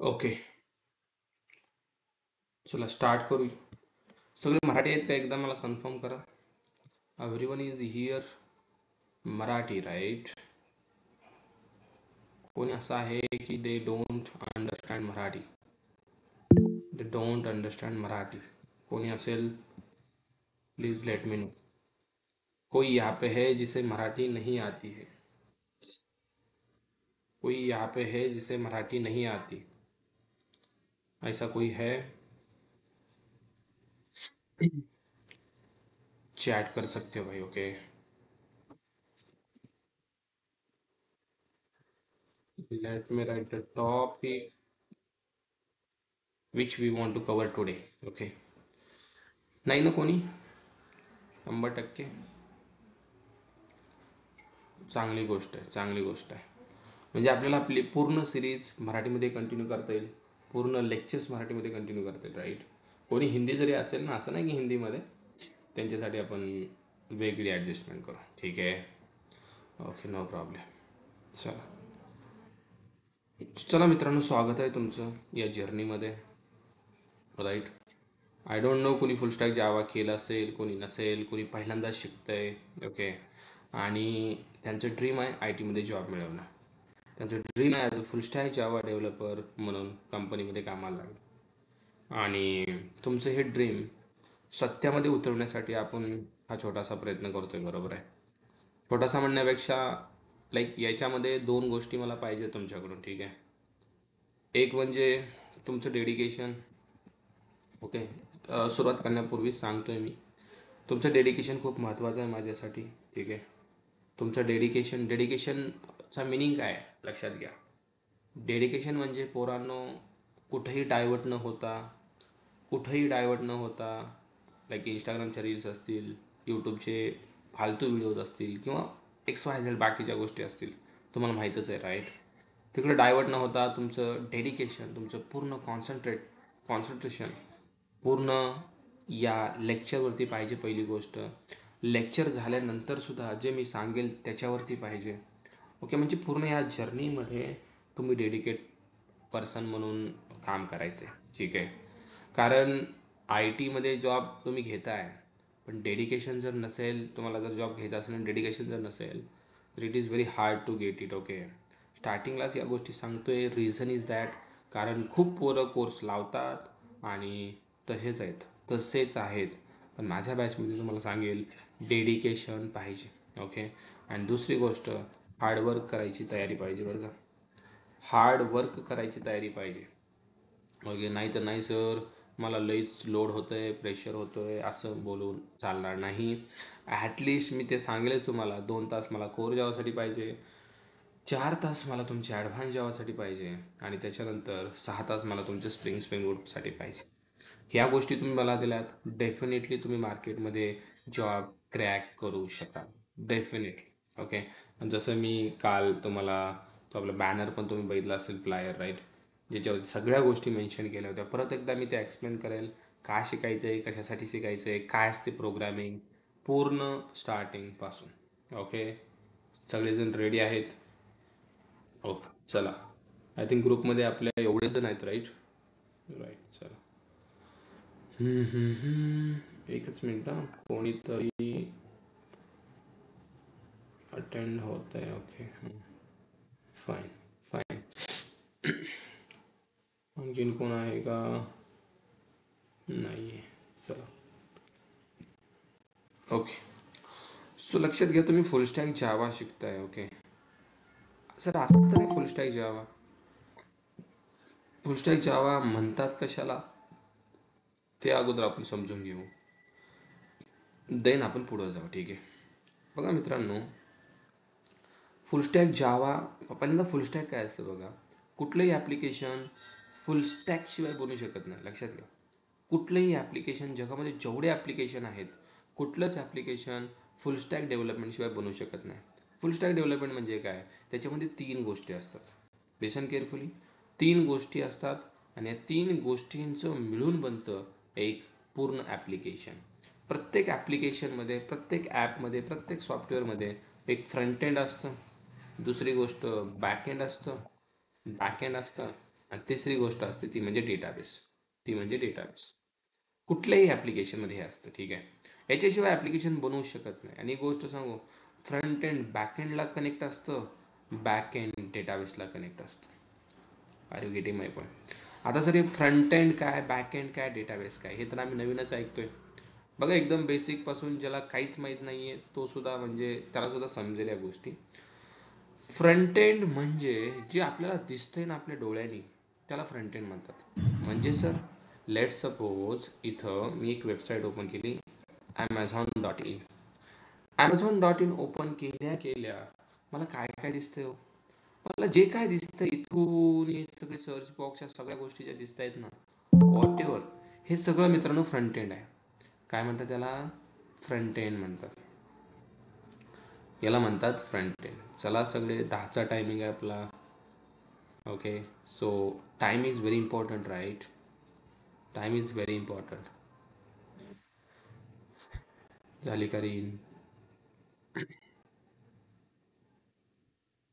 Okay. चला start करू. सगळे मराठी आहेत का? एकदा मला कन्फर्म करा. Everyone is here. Marathi right? कोणी असं आहे की they don't understand Marathi? They don't understand Marathi कोणी असेल? Please let me know. कोई यहाँ पे है जिसे मराठी नहीं आती है? कोई यहाँ पे है जिसे मराठी नहीं आती? ऐसा कोई है? चैट कर सकते हो भाई. Okay. Let me write the topic which we want to cover today. Okay. नाही ना कोणी? 100%. चांगली गोष्ट आहे, चांगली गोष्ट आहे. म्हणजे आपल्याला आपली पूर्ण सिरीज मराठीमध्ये कंटिन्यू करता येईल. पूर्ण लेक्चर्स मराठीमध्ये कंटिन्यू करता येईल. राईट? कोणी हिंदी जरी असेल ना, असं नाही की हिंदीमध्ये, त्यांच्यासाठी आपण वेगळी ॲडजस्टमेंट करू. ठीक आहे. Okay, no problem. चला. चला मित्रांनो, स्वागत आहे तुमचं या जर्नीमध्ये. राईट? आय डोंट नो कोणी फुल स्टॅक जावा केलं असेल, कोणी नसेल, कोणी पहिल्यांदाच शिकतंय. ओके. आणि त्यांचं ड्रीम आहे आय टीमध्ये जॉब मिळवणं. त्यांचं ड्रीम आहे as a full stack Java developer म्हणून कंपनीमध्ये कामाला लागलं. आणि तुमचं हे ड्रीम सत्यामध्ये उतरवण्यासाठी आपण हा छोटासा प्रयत्न करतोय. बरोबर आहे? छोटासा म्हणण्यापेक्षा लाईक याच्यामध्ये दोन गोष्टी मला पाहिजे तुमच्याकडून. ठीक आहे? एक म्हणजे तुमचं डेडिकेशन. ओके. सुरुवात करण्यापूर्वीच सांगतोय मी, तुमचं डेडिकेशन खूप महत्त्वाचं आहे माझ्यासाठी. ठीक आहे? तुमचं डेडिकेशनचा मिनिंग काय आहे लक्षात घ्या. डेडिकेशन म्हणजे पोरांनो, कुठेही डायवर्ट न होता, लाईक इंस्टाग्रामच्या रील्स असतील, यूट्यूबचे फालतू व्हिडिओज असतील, किंवा एक्स वाय झेड बाकीच्या गोष्टी असतील, तुम्हाला माहीतच आहे. राईट? तिकडे डायवर्ट न होता तुमचं डेडिकेशन, तुमचं पूर्ण कॉन्सन्ट्रेशन पूर्ण या लेक्चरवरती पाहिजे. पहिली गोष्ट, लेक्चर झाल्यानंतरसुद्धा जे मी सांगेल त्याच्यावरती पाहिजे. ओके. म्हणजे पूर्ण या जर्नीमध्ये तुम्ही डेडिकेट पर्सन म्हणून काम करायचं आहे. ठीक आहे? कारण आय टीमध्ये जॉब तुम्ही घेताय, पण डेडिकेशन जर नसेल, तुम्हाला जर जॉब घ्यायचा असेल आणि डेडिकेशन जर नसेल, तर it is very hard to get it. Okay. स्टार्टिंगलाच या गोष्टी सांगतोय. रिझन इज दॅट, कारण खूप पोरं कोर्स लावतात आणि तसेच आहेत. पण माझ्या बॅचमध्ये तुम्हाला सांगेल, डेडिकेशन पाहिजे. ओके. आणि दुसरी गोष्ट, हार्डवर्क करायची तयारी पाहिजे. बरं का? हार्डवर्क करायची तयारी पाहिजे. ओके. नाही तर नाही सर, मला लईच लोड होतं आहे, प्रेशर होतं आहे, असं बोलून चालणार नाही. ॲटलिस्ट मी ते सांगेलच तुम्हाला, 2 तास मला कोर जावासाठी पाहिजे, 4 तास मला तुमच्या ॲडव्हान्स जावासाठी पाहिजे, आणि त्याच्यानंतर 6 तास मला तुमच्या स्प्रिंग रूटसाठी पाहिजे. ह्या गोष्टी तुम्ही मला दिल्यात, डेफिनेटली तुम्ही मार्केटमध्ये जॉब क्रॅक करू शकाल. डेफिनेटली. ओके. जसं मी काल तुम्हाला, तो आपला बॅनर पण तुम्ही बघितला असेल, फ्लायर, राईट, ज्याच्यावर सगळ्या गोष्टी मेन्शन केल्या होत्या. परत एकदा मी ते एक्सप्लेन करेल, का शिकायचं आहे, कशासाठी शिकायचं आहे, काय असते प्रोग्रॅमिंग, पूर्ण स्टार्टिंगपासून. ओके. सगळेजण रेडी आहेत? ओके. चला. आय थिंक ग्रुपमध्ये आपल्या एवढेच जण आहेत. राईट? राईट. चला. एकच मिनिट हां. कोणीतरी अटेंड होत आहे. ओके. फाईन. फाईन. आणखीन कोण आहे का? नाही आहे. चला. ओके. सो लक्षात घ्या, तुम्ही फुल स्टॅक जावा शिकताय. ओके. सर असतं काय फुल स्टॅक जावा? फुल स्टॅक जावा म्हणतात कशाला, ते अगोदर आपण समजून घेऊ, देन आपण पुढं जाऊ. ठीक आहे? बघा मित्रांनो, फुलस्टॅक जावा, पहिल्यांदा फुलस्टॅक काय असतं बघा. कुठलंही ॲप्लिकेशन फुलस्टॅकशिवाय बनू शकत नाही. लक्षात घ्या. कुठलंही ॲप्लिकेशन, जगामध्ये जेवढे ॲप्लिकेशन आहेत, कुठलंच ॲप्लिकेशन फुलस्टॅक डेव्हलपमेंटशिवाय बनू शकत नाही. फुलस्टॅक डेव्हलपमेंट म्हणजे काय? त्याच्यामध्ये 3 गोष्टी असतात. लिसन केअरफुली. 3 गोष्टी असतात, आणि या 3 गोष्टींचं मिळून बनतं एक पूर्ण ॲप्लिकेशन. प्रत्येक ॲप्लिकेशनमध्ये, प्रत्येक ॲपमध्ये, प्रत्येक सॉफ्टवेअरमध्ये एक फ्रंट एंड असतं, दुसरी गोष्ट बॅक एंड असतं, आणि तिसरी गोष्ट असते ती म्हणजे डेटाबेस. कुठल्याही ॲप्लिकेशनमध्ये हे असतं, ठीक आहे. याच्याशिवाय ॲप्लिकेशन बनवू शकत नाही. आणि एक गोष्ट सांगू, फ्रंट एंड बॅक एंडला कनेक्ट असतं, बॅक एंड डेटाबेसला कनेक्ट असतं. Are you getting my point? आता सर हे फ्रंट एंड काय, बॅक एंड काय, डेटाबेस काय, हे तर आम्ही नवीनच ऐकतोय. बघा, एकदम बेसिकपासून ज्याला काहीच माहीत नाही आहे तो सुद्धा, म्हणजे त्यालासुद्धा समजेल या गोष्टी. फ्रंट एंड म्हणजे जे आपल्याला दिसतंय ना आपल्या डोळ्यांनी, त्याला फ्रंट एंड म्हणतात. म्हणजे सर, लेट सपोज इथं मी एक वेबसाईट ओपन केली, Amazon.in. Amazon.in ओपन केल्या केल्या मला काय काय दिसतंय हो? मला जे काय दिसतंय इथून, हे सगळे सर्च बॉक्सच्या सगळ्या गोष्टी ज्या दिसत आहेत ना, वॉट एव्हर, हे सगळं मित्रांनो फ्रंट एंड आहे. काय म्हणतात त्याला? फ्रंट एंड म्हणतात. याला म्हणतात फ्रंट एंड. चला, सगळे 10चा टायमिंग आहे आपला. Okay, so time is very important, right? Time is very important. झाली का रीन?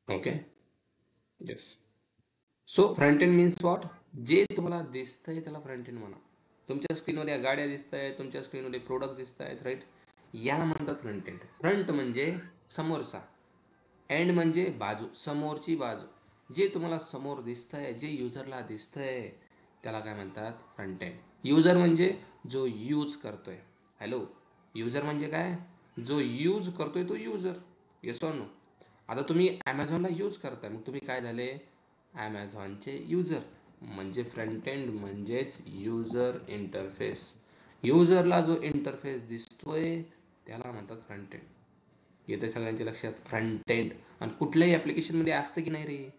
Okay, yes. So front end means what? जे तुम्हाला दिसतंय त्याला फ्रंट एंड म्हणा. तुमच्या स्क्रीनवर या गाड्या दिसत आहेत, तुमच्या स्क्रीनवर प्रोडक्ट दिसत आहेत, राईट? याला म्हणतात फ्रंट एंड. फ्रंट म्हणजे समोरचा, एंड म्हणजे बाजू, समोरची बाजू. जे तुम्हाला समोर दिसतंय, जे युजरला दिसतंय, त्याला काय म्हणतात? Front end. युजर म्हणजे जो यूज करतोय. हॅलो, युजर म्हणजे काय? जो यूज करतोय तो युजर. Yes or no? आता तुम्ही ॲमेझॉनला यूज करताय, मग तुम्ही काय झाले? ॲमेझॉनचे युजर. म्हणजे फ्रंट एंड म्हणजेच युजर इंटरफेस. युजरला जो इंटरफेस दिसतोय त्याला म्हणतात फ्रंट एंड. येते सगळ्यांच्या लक्षात? Front end. आणि कुठल्याही ॲप्लिकेशनमध्ये असतं की नाही रे?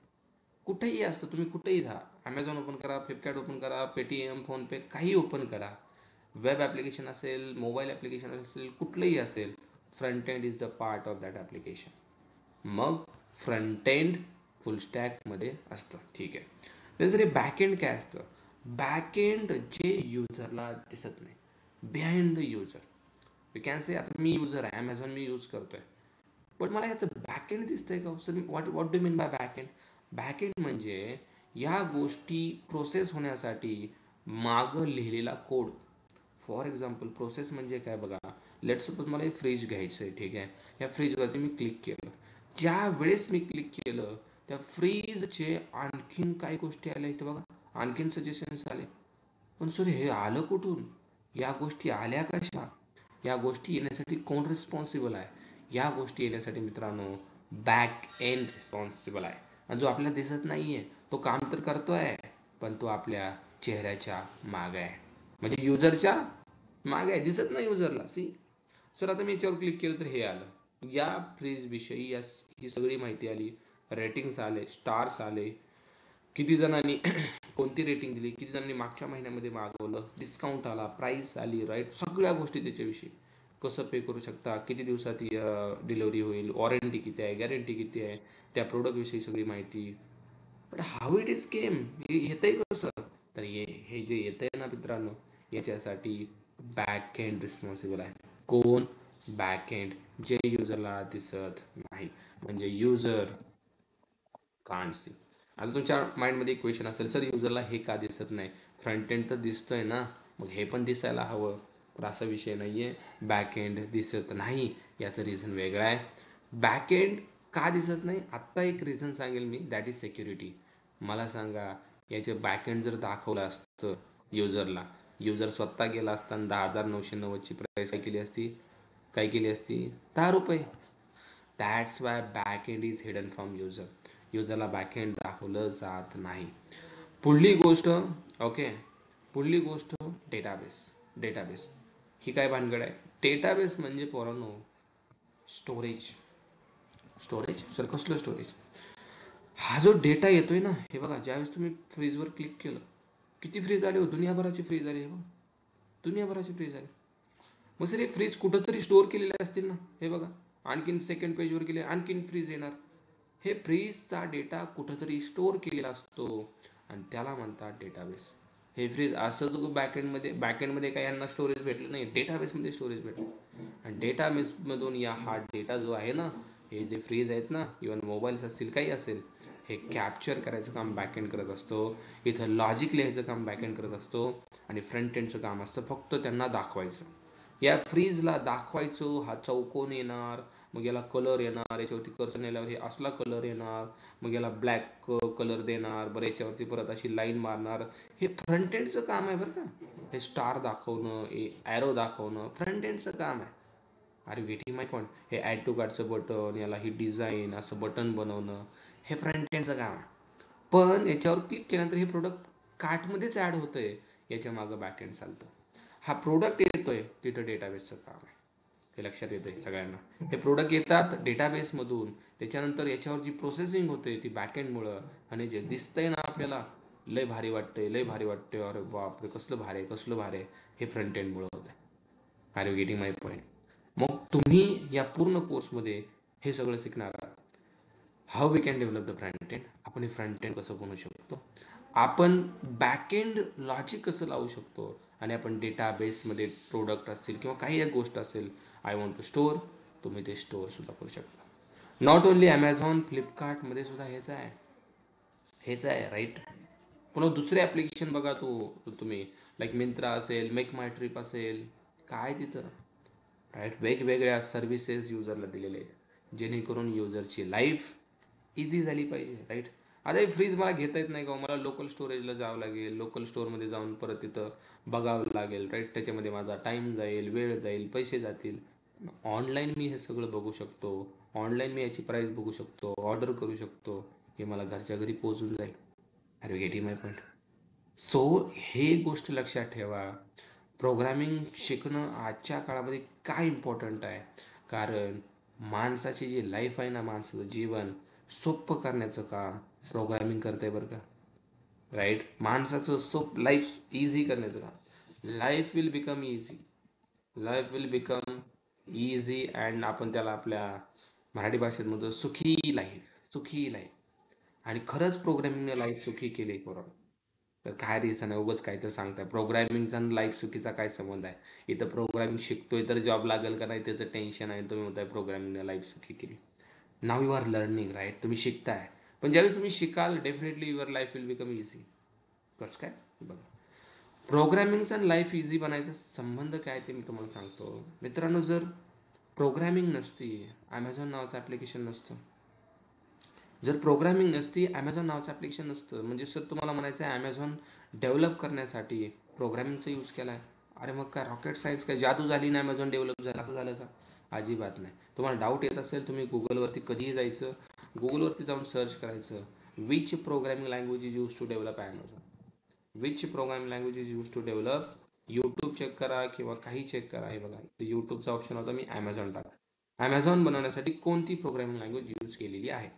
कुठेही असतं. तुम्ही कुठेही जा, ॲमेझॉन ओपन करा, फ्लिपकार्ट ओपन करा, पेटीएम, फोनपे, काही ओपन करा. वेब ॲप्लिकेशन असेल, मोबाईल ॲप्लिकेशन असेल, कुठलंही असेल, front end is the part of that application. मग फ्रंट एंड फुल स्टॅकमध्ये असतं, ठीक आहे. त्याचं बॅक एंड काय असतं? बॅक एंड जे युजरला दिसत नाही, behind the user. You can say, आता मी युजर आहे, ॲमेझॉन मी यूज करतोय, पण मला याचं बॅक एंड दिसतंय का? Sir, what do mean by back end? Back end म्हणजे या गोष्टी प्रोसेस होण्यासाठी मागं लिहिलेला कोड. फॉर एक्झाम्पल, प्रोसेस म्हणजे काय बघा, लेट सपोज मला हे फ्रीज घ्यायचं आहे, ठीक आहे. या फ्रीजवरती मी क्लिक केलं. ज्या वेळेस मी क्लिक केलं, त्या फ्रीजचे आणखीन काही गोष्टी आल्या इथं बघा, आणखीन सजेशन्स आले. पण सर, हे आलं कुठून? या गोष्टी आल्या कशा? या गोष्टी येण्यासाठी कोण रिस्पॉन्सिबल आहे? या गोष्टी येण्यासाठी मित्रांनो बॅक एंड रिस्पॉन्सिबल आहे. आणि जो आपल्याला दिसत नाही आहे तो काम तर करतोय, पण तो आपल्या चेहऱ्याच्या मागे आहे, म्हणजे युजरच्या मागे आहे, दिसत नाही युजरला. सी सर, आता मी याच्यावर क्लिक केलं तर हे आलं, या फ्रीजविषयी या ही सगळी माहिती आली, रेटिंग्स आले, स्टार्स आले, किती जणांनी कोणती रेटिंग दिली, किती जणांनी मागच्या महिन्यामध्ये मागवलं, डिस्काउंट आला, प्राईस आली, राईट? सगळ्या गोष्टी त्याच्याविषयी, कसं पे करू शकता, किती दिवसात डिलिव्हरी होईल, वॉरंटी किती आहे, गॅरंटी किती आहे, त्या प्रोडक्टविषयी सगळी माहिती. But how it is came, हे येतंय कसं? तर हे जे येतंय ना मित्रांनो, याच्यासाठी बॅक एंड रिस्पॉन्सिबल आहे. कोण? Back end. जे युजरला दिसत नाही, म्हणजे युजर कांट सी. आता तुमच्या माइंडमध्ये एक क्वेश्चन असेल, सर युजरला हे का दिसत नाही? फ्रंट एंड तर दिसतंय ना, मग हे पण दिसायला हवं. तर असा विषय नाही आहे, बॅक एंड दिसत नाही याचं रिझन वेगळं आहे. बॅक एंड का दिसत नाही? आत्ता एक रिझन सांगेल मी, दॅट इज सिक्युरिटी. मला सांगा, याचं बॅक एंड जर दाखवलं असतं युजरला, युजर स्वतः गेला असताना 10,990ची प्राईस काय केली असती? काय केली असती? 10 रुपये. That's why back end is hidden from user. युजरला बॅक एंड दाखवलं जात नाही. पुढली गोष्ट, ओके, पुढली गोष्ट डेटाबेस. डेटाबेस ही काय भानगड आहे? डेटाबेस म्हणजे पोरांनो स्टोरेज. स्टोरेज सर, कसलं स्टोरेज? हा जो डेटा येतोय ना, हे बघा, ज्यावेळेस तुम्ही फ्रीजवर क्लिक केलं, किती फ्रीज आले हो? दुनियाभराचे फ्रीज आले, हे बघा, दुनियाभराचे फ्रीज आले. मग सर, हे फ्रीज कुठंतरी स्टोअर केलेले असतील ना, हे बघा, आणखीन सेकंड पेजवर गेले, आणखीन फ्रीज येणार. हे फ्रीजचा डेटा कुठंतरी स्टोअर केलेला असतो आणि त्याला म्हणतात डेटाबेस. हे फ्रीज असं जो बॅकएंडमध्ये काही यांना स्टोरेज भेटलं नाही, डेटाबेसमध्ये स्टोरेज भेटलं. आणि डेटाबेसमधून हा डेटा जो आहे ना, हे जे फ्रीज आहेत ना, इवन मोबाईल्स असतील, काही असेल, हे कॅप्चर करायचं काम बॅकएंड करत असतो, इथं लॉजिक लिहायचं काम बॅकएंड करत असतो, आणि फ्रंट एंडचं काम असतं फक्त त्यांना दाखवायचं. या फ्रीजला दाखवायचं, हा चौकोन येणार, मग याला कलर येणार, याच्यावरती कर्सर नेल्यावर हे असला कलर येणार, मग याला ब्लॅक कलर देणार, बरं याच्यावरती परत अशी लाईन मारणार. हे फ्रंट एंडचं काम आहे बरं का. हे स्टार दाखवणं, हे ॲरो दाखवणं फ्रंट एंडचं काम आहे. अरे गेटिंग माय पॉईंट. हे ॲड टू कार्डचं बटन, याला ही डिझाईन असं बटन बनवणं, हे फ्रंट एंडचं काम आहे. पण याच्यावर क्लिक केल्यानंतर हे प्रोडक्ट कार्टमध्येच ॲड होतं आहे, याच्या मागं बॅक एंड चालतं. हा प्रोडक्ट येतोय तिथं डेटाबेसचं काम आहे. हे लक्षात येतं आहे सगळ्यांना. हे प्रोडक्ट येतात डेटाबेसमधून, त्याच्यानंतर याच्यावर जी प्रोसेसिंग होते ती बॅकएंडमुळं, आणि जे दिसतंय ना आपल्याला लय भारी वाटतंय, लय भारी वाटतंय, अरे बापरे कसलं भारी आहे, कसलं भारी आहे, हे फ्रंट एंडमुळं होतं आहे. Are you getting my point? मग तुम्ही या पूर्ण कोर्समध्ये हे सगळं शिकणार आहात. How we can develop the front end. आपण हे फ्रंट एंड कसं बनवू शकतो, आपण बॅक एंड लॉजिक कसं लावू शकतो, आणि आपण डेटाबेसमध्ये प्रोडक्ट असतील किंवा काही एक गोष्ट असेल, आय वॉन्ट टू स्टोअर, तुम्ही ते स्टोअरसुद्धा करू शकता. नॉट ओन्ली ॲमेझॉन, फ्लिपकार्टमध्ये सुद्धा हेच आहे राईट. पुन्हा दुसरे ॲप्लिकेशन बघा, तुम्ही लाईक मिंत्रा असेल, मेक माय ट्रिप असेल, काय तिथं राईट वेगवेगळ्या सर्व्हिसेस युजरला दिलेले आहेत, जेणेकरून युजरची लाईफ इझी झाली पाहिजे राईट. आता हे फ्रीज मला घेता येत नाही का, मला लोकल स्टोरेजला जावं लागेल, लोकल स्टोअरमध्ये जाऊन परत तिथं बघावं लागेल राईट. त्याच्यामध्ये माझा टाईम जाईल, वेळ जाईल, पैसे जातील. ऑनलाईन मी हे सगळं बघू शकतो, ऑनलाईन मी याची प्राईस बघू शकतो, ऑर्डर करू शकतो, हे मला घरच्या घरी पोहोचून जाईल. Are you getting my point? So हे गोष्ट लक्षात ठेवा. प्रोग्रामिंग शिकणं आजच्या काळामध्ये काय इम्पॉर्टंट आहे, कारण माणसाची जी लाईफ आहे ना, माणसाचं जीवन सोपं करण्याचं काम प्रोग्रामिंग करते बरं का. राईट, माणसाचं लाईफ इझी करण्याचं काम. Life will become easy, life will become easy, and आपण त्याला आपल्या मराठी भाषेत म्हणतो सुखी लाईफ. आणि खरंच प्रोग्रॅमिंगने लाईफ सुखी केली बरोबर. तर काय रिझन आहे, उगाच काय तर सांगताय प्रोग्रॅमिंगचा आणि लाईफ सुखीचा काय संबंध आहे. इथं प्रोग्रॅमिंग शिकतोय तर जॉब लागेल का नाही त्याचं टेन्शन आहे, तुम्ही म्हणताय प्रोग्रॅमिंगने लाईफ सुखी केली. नाव यू आर लर्निंग राईट, तुम्ही शिकताय, पण ज्यावेळी तुम्ही शिकाल definitely your life will become easy. कसं काय बघा. प्रोग्रॅमिंगचा आणि लाईफ इझी बनायचा संबंध काय ते मी तुम्हाला सांगतो मित्रांनो. जर प्रोग्रॅमिंग नसती, ॲमेझॉन नावाचं ॲप्लिकेशन नसतं. जर प्रोग्रॅमिंग नसती, ॲमेझॉन नावाचं ॲप्लिकेशन नसतं. म्हणजे सर तुम्हाला म्हणायचं आहे ॲमेझॉन डेव्हलप करण्यासाठी प्रोग्रॅमिंगचा यूज केला आहे. अरे मग काय रॉकेट सायन्स काय जादू झाली ना, ॲमेझॉन डेव्हलप झालं असं झालं का? अजिबात नाही. तुम्हाला डाऊट येत असेल, तुम्ही गुगलवरती कधीही जायचं, गुगलवरती जाऊन सर्च करायचं, which programming language is use to develop Amazon, which programming language is use to develop. YouTube check करा किंवा काही चेक करा. हे बघा यूट्यूबचा ऑप्शन होता, मी ॲमेझॉन टाका. ॲमेझॉन बनवण्यासाठी कोणती प्रोग्रामिंग लँग्वेज यूज केलेली आहे.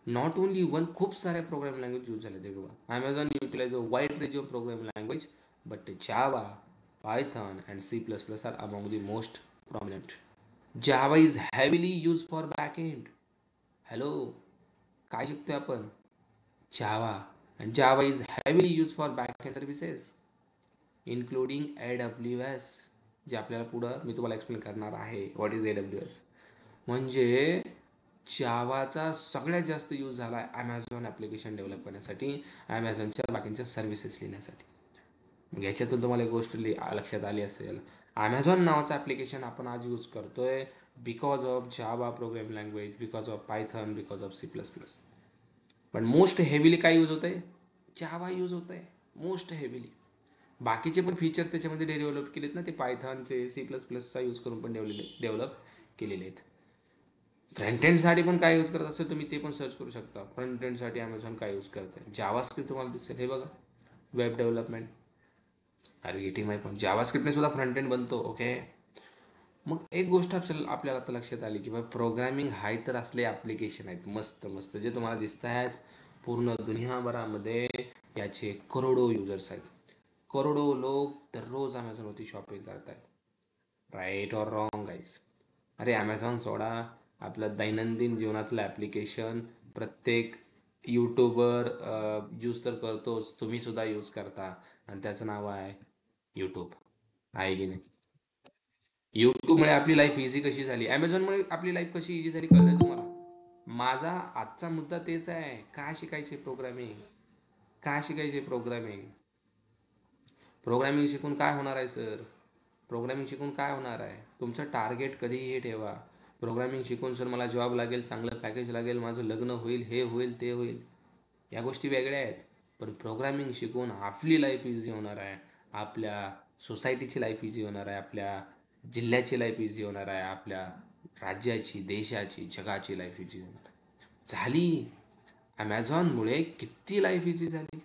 नॉट ओनली वन, खूप साऱ्या प्रोग्रामिंग लँग्वेज यूज झाले ते बघा. Amazon utilize a wide range of programming language, but Java, Python and C++ are among the most prominent. Java is heavily use for back end. Hello, काय शिकतोय आपण? Java. And Java is heavily use for back end services including AWS, जे आपल्याला पुढं मी तुम्हाला explain करणार आहे what is AWS. म्हणजे जावाचा सगळ्यात जास्त यूज झाला आहे ॲमेझॉन ॲप्लिकेशन डेव्हलप करण्यासाठी, ॲमेझॉनच्या बाकीच्या सर्व्हिसेस लिहिण्यासाठी. मग याच्यातून तुम्हाला एक गोष्ट लक्षात आली असेल, ॲमेझॉन नावाचं ॲप्लिकेशन आपण आज यूज करतोय because of Java programming language, because of Python, because of C++. पण मोस्ट हेविली काय यूज होतं आहे? जावा यूज होतं आहे मोस्ट हेविली. बाकीचे पण फीचर्स त्याच्यामध्ये डेव्हलप केलेत ना, ते पायथॉनचे C++चा यूज करून पण डेव्हलप केलेले आहेत. फ्रंट एंडसाठी पण काय यूज करत असेल तुम्ही ते पण सर्च करू शकता. फ्रंट एंडसाठी ॲमेझॉन काय यूज करत आहे, जावास्क्रिप्ट तुम्हाला दिसेल. हे बघा, वेब डेव्हलपमेंट. अरे गेटिंग माय पॉईंट, जावास्क्रिप्टने सुद्धा फ्रंट एंड बनतो. ओके, मग एक गोष्ट आपल्याला आता लक्षात आली की बाबा प्रोग्रामिंग हाय तर असले ॲप्लिकेशन आहेत मस्त मस्त, जे तुम्हाला दिसत आहेत. पूर्ण दुनियाभरामध्ये याचे करोडो युजर्स आहेत. करोडो लोक दररोज ॲमेझॉनवरती शॉपिंग करत आहेत. Right or wrong guys? अरे ॲमेझॉन सोडा, आपलं दैनंदिन जीवनातलं ॲप्लिकेशन प्रत्येक यूट्यूबर यूज तर करतोच, तुम्हीसुद्धा यूज करता, आणि त्याचं नाव आहे यूट्यूब. आहे की नाही? यूट्यूबमुळे आपली लाईफ इझी कशी झाली, ॲमेझॉनमुळे आपली लाईफ कशी इझी झाली कळलं तुम्हाला? माझा आजचा मुद्दा तेच आहे, का शिकायचे प्रोग्रामिंग, का शिकायचे प्रोग्रामिंग. प्रोग्रामिंग शिकून काय होणार आहे सर? प्रोग्रामिंग शिकून काय होणार आहे? तुमचं टार्गेट कधीही हे ठेवा. प्रोग्रामिंग शिकून सर मला जॉब लागेल, चांगलं पॅकेज लागेल, माझं लग्न होईल, हे होईल, ते होईल, या गोष्टी वेगळ्या आहेत. पण प्रोग्रामिंग शिकून आपली लाईफ इझी होणार आहे, आपल्या सोसायटीची लाईफ इझी होणार आहे, आपल्या जिल्ह्याची लाईफ इझी होणार आहे, आपल्या राज्याची, देशाची, जगाची लाईफ इझी होणार आहे. झाली. ॲमेझॉनमुळे किती लाईफ इझी झाली.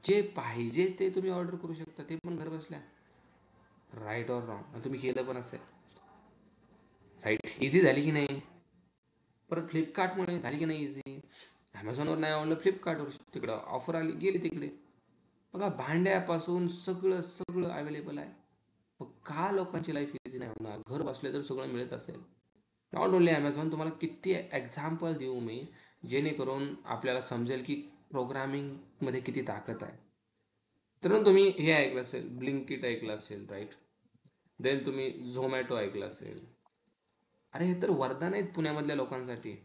जे पाहिजे ते तुम्ही ऑर्डर करू शकता, ते पण घर बसल्या. राईट ऑर रॉंग, तुम्ही केलं पण असेल. राईट, इझी झाली की नाही. परत फ्लिपकार्टमुळे झाली की नाही इझी. ॲमेझॉनवर नाही आवडलं, फ्लिपकार्टवर तिकडं ऑफर आली, गेली तिकडे. बघा, भांड्यापासून सगळं सगळं अवेलेबल आहे. मग का लोकांची लाईफ इझी नाही होणार? घर बसले तर सगळं मिळत असेल. नॉट ओनली ॲमेझॉन, तुम्हाला किती एक्झाम्पल देऊ मी, जेणेकरून आपल्याला समजेल की प्रोग्रामिंगमध्ये किती ताकद आहे. तर तुम्ही हे ऐकलं असेल, ब्लिंकिट ऐकलं असेल, राईट. देन तुम्ही झोमॅटो ऐकलं असेल. अरे हे तर वरदान आहेत पुण्यामधल्या लोकांसाठी.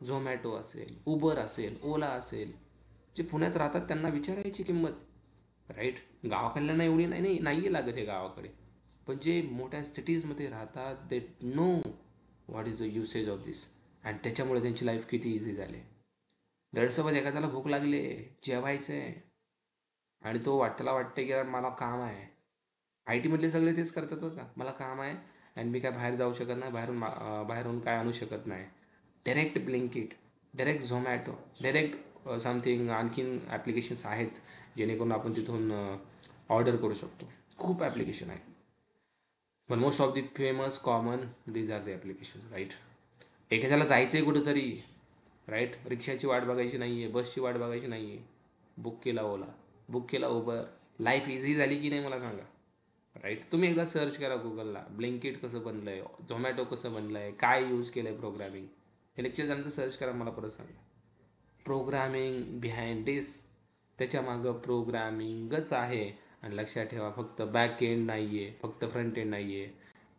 झोमॅटो असेल, उबर असेल, ओला असेल. जे पुण्यात राहतात त्यांना विचारायची किंमत, राईट. गावाकडल्यांना एवढी नाही आहे लागत हे गावाकडे. पण जे मोठ्या सिटीजमध्ये राहतात, they know what is the usage of this. आणि त्याच्यामुळे त्यांची लाईफ किती इझी झाली. दडसोबत एखाद्याला भूक लागली, जेवायचं आहे, आणि तो त्याला वाटते की यार मला काम आहे. आय टीमधले सगळे तेच करतात बरं का, मला काम आहे आणि मी काय बाहेर जाऊ शकत नाही, बाहेरून काय आणू शकत नाही. Direct Blinkit, direct Zomato, direct something आणखीन ॲप्लिकेशन्स आहेत जेणेकरून आपण तिथून ऑर्डर करू शकतो. खूप ॲप्लिकेशन आहे, पण most of the famous common these are the application, right. एखाद्याला जायचं आहे कुठंतरी, राईट, रिक्षाची वाट बघायची नाही आहे, बसची वाट बघायची नाही आहे, बुक केला ओला, बुक केला उबर, लाईफ इझी झाली की नाही मला सांगा. राईट. तुम्ही एकदा सर्च करा गुगलला, ब्लिंकिट कसं बनलं आहे, झोमॅटो कसं बनलं आहे, काय यूज केलं आहे प्रोग्रामिंग. हे लेक्चर त्यानंतर सर्च करा, मला परत सांगा. प्रोग्रामिंग बिहाइंड दिस, त्याच्यामागं प्रोग्रामिंगच आहे. आणि लक्षात ठेवा, फक्त बॅक एंड नाही आहे, फक्त फ्रंट एंड नाही आहे,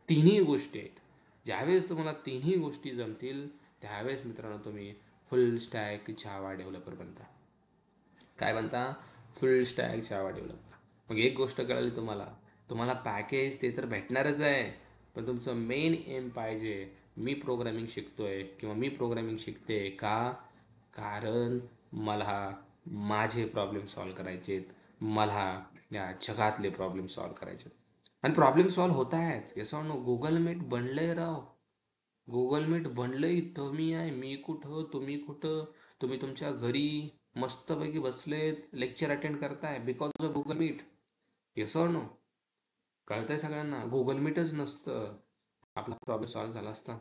तिन्ही गोष्टी आहेत. ज्यावेळेस तुम्हाला तिन्ही गोष्टी जमतील त्यावेळेस मित्रांनो तुम्ही फुल स्टॅक जावा डेव्हलपर बनता. काय बनता? फुल स्टॅक जावा डेव्हलपर. मग एक गोष्ट कळाली तुम्हाला, तुम्हाला पॅकेज ते तर भेटणारच आहे, पण तुमचं मेन एम पाहिजे, मी प्रोग्रामिंग शिकतोय किंवा मी प्रोग्रामिंग शिकते का, कारण मला माझे प्रॉब्लेम सॉल्व करायचे आहेत, मला या जगातले प्रॉब्लेम सॉल्व करायचे आहेत. आणि प्रॉब्लेम सॉल्व होत आहेत. येस नो, गुगल मीट बनलंय राव. गुगल मीट बनलंय, तुम्ही आहे, मी कुठं, तुम्ही कुठं, तुम्ही तुमच्या घरी मस्तपैकी बसलेत, लेक्चर अटेंड करताय because of Google Meet. Yes or no? कळतंय सगळ्यांना? गुगल मीटच नसतं, आपला प्रॉब्लेम सॉल्व झाला असता.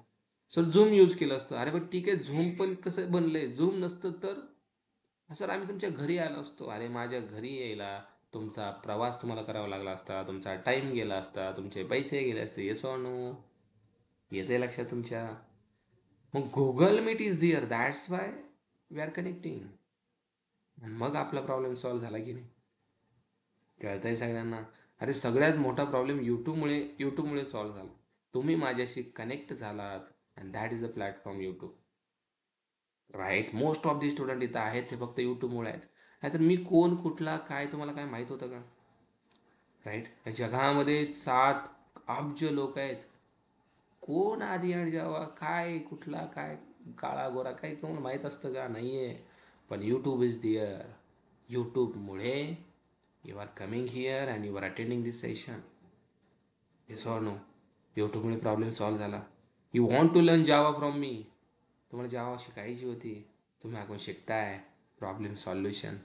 सर झूम यूज केलं असतं. अरे पण ठीक आहे, झूम पण कसं बनलंय, झूम नसतं तर सर आम्ही तुमच्या घरी आलो असतो. अरे माझ्या घरी यायला तुमचा प्रवास तुम्हाला करावा लागला असता, तुमचा टाईम गेला असता, तुमचे पैसे गेले असते. Yes or no? येते लक्षात तुमच्या? मग Google Meet is there, that's why we are connecting. मग आपला प्रॉब्लेम सॉल्व झाला की नाही? कळतंय सगळ्यांना? अरे सगळ्यात मोठा प्रॉब्लेम यूट्यूबमुळे सॉल्व झाला. तुम्ही माझ्याशी कनेक्ट झालात and that is a platform YouTube. Right. Most of the student इथं आहेत ते फक्त यूट्यूबमुळे आहेत. नाहीतर मी कोण, कुठला, काय तुम्हाला काय माहीत होतं का? राईट. या जगामध्ये 7 अब्ज लोक आहेत. कोण आधी आणि जेव्हा काय, कुठला काय, काळा गोरा, काही तुम्हाला माहीत असतं का? नाही आहे. पण यूट्यूब इज दिअर. यूट्यूबमुळे you are coming here and you are attending this session. Yes or no? यूट्यूबमुळे प्रॉब्लेम सॉल्व झाला. You want to learn Java from me, तुम्हाला जावा शिकायची होती, तुम्ही ऐकून शिकताय problem solution,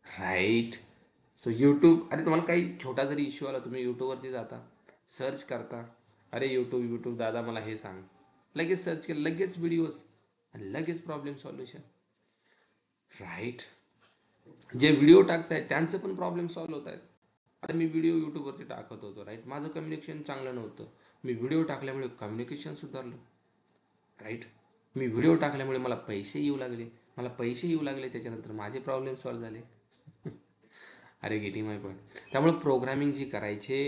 right. So YouTube, अरे तुम्हाला काही छोटा जरी इश्यू आला, तुम्ही यूट्यूबवरती जाता, सर्च करता, अरे यूट्यूब यूट्यूब दादा मला हे सांग, लगेच सर्च केलं, लगेच व्हिडिओज आणि लगेच प्रॉब्लेम सॉल्युशन, राईट. जे व्हिडिओ टाकतायत त्यांचं पण प्रॉब्लेम सॉल्व होत आहेत. अरे मी व्हिडिओ यूट्यूबवरती टाकत होतो, राईट, माझं कम्युनिकेशन चांगलं नव्हतं, मी व्हिडिओ टाकल्यामुळे कम्युनिकेशन सुधारलं, राईट. मी व्हिडिओ टाकल्यामुळे मला पैसे येऊ लागले, त्याच्यानंतर माझे प्रॉब्लेम सॉल्व झाले. अरे गेटिंग माय पॉईंट. त्यामुळे प्रोग्रामिंग जी करायचे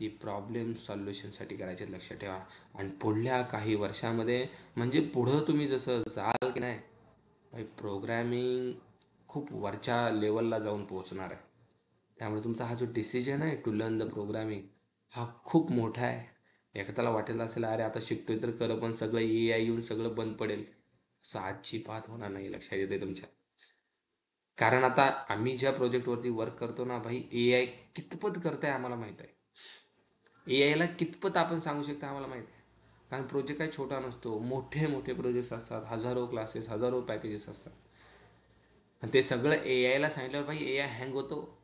ती प्रॉब्लेम सॉल्युशनसाठी करायचे आहेत, लक्षात ठेवा. आणि पुढल्या काही वर्षामध्ये म्हणजे पुढं तुम्ही जसं जाल की नाही भाई, प्रोग्रॅमिंग खूप वरच्या लेवलला जाऊन पोहोचणार आहे. त्यामुळे तुमचा हा जो डिसिजन आहे टू लर्न द प्रोग्रामिंग हा खूप मोठा आहे. एखाद्याला वाटेल असेल अरे आता शिकतोय तर खरं पण सगळं AI येऊन सगळं बंद पडेल, असं अजिबात होणार नाही, लक्षात येते तुमच्या. कारण आता आम्ही ज्या प्रोजेक्टवरती वर्क करतो ना भाई, AI कितपत करत आहे आम्हाला माहीत आहे. AIला कितपत आपण सांगू शकता आम्हाला माहीत आहे. कारण प्रोजेक्ट काही छोटा नसतो, मोठे मोठे प्रोजेक्ट्स असतात, हजारो क्लासेस, हजारो पॅकेजेस असतात. आणि ते सगळं AIला सांगितल्यावर भाई AI हँग होतो.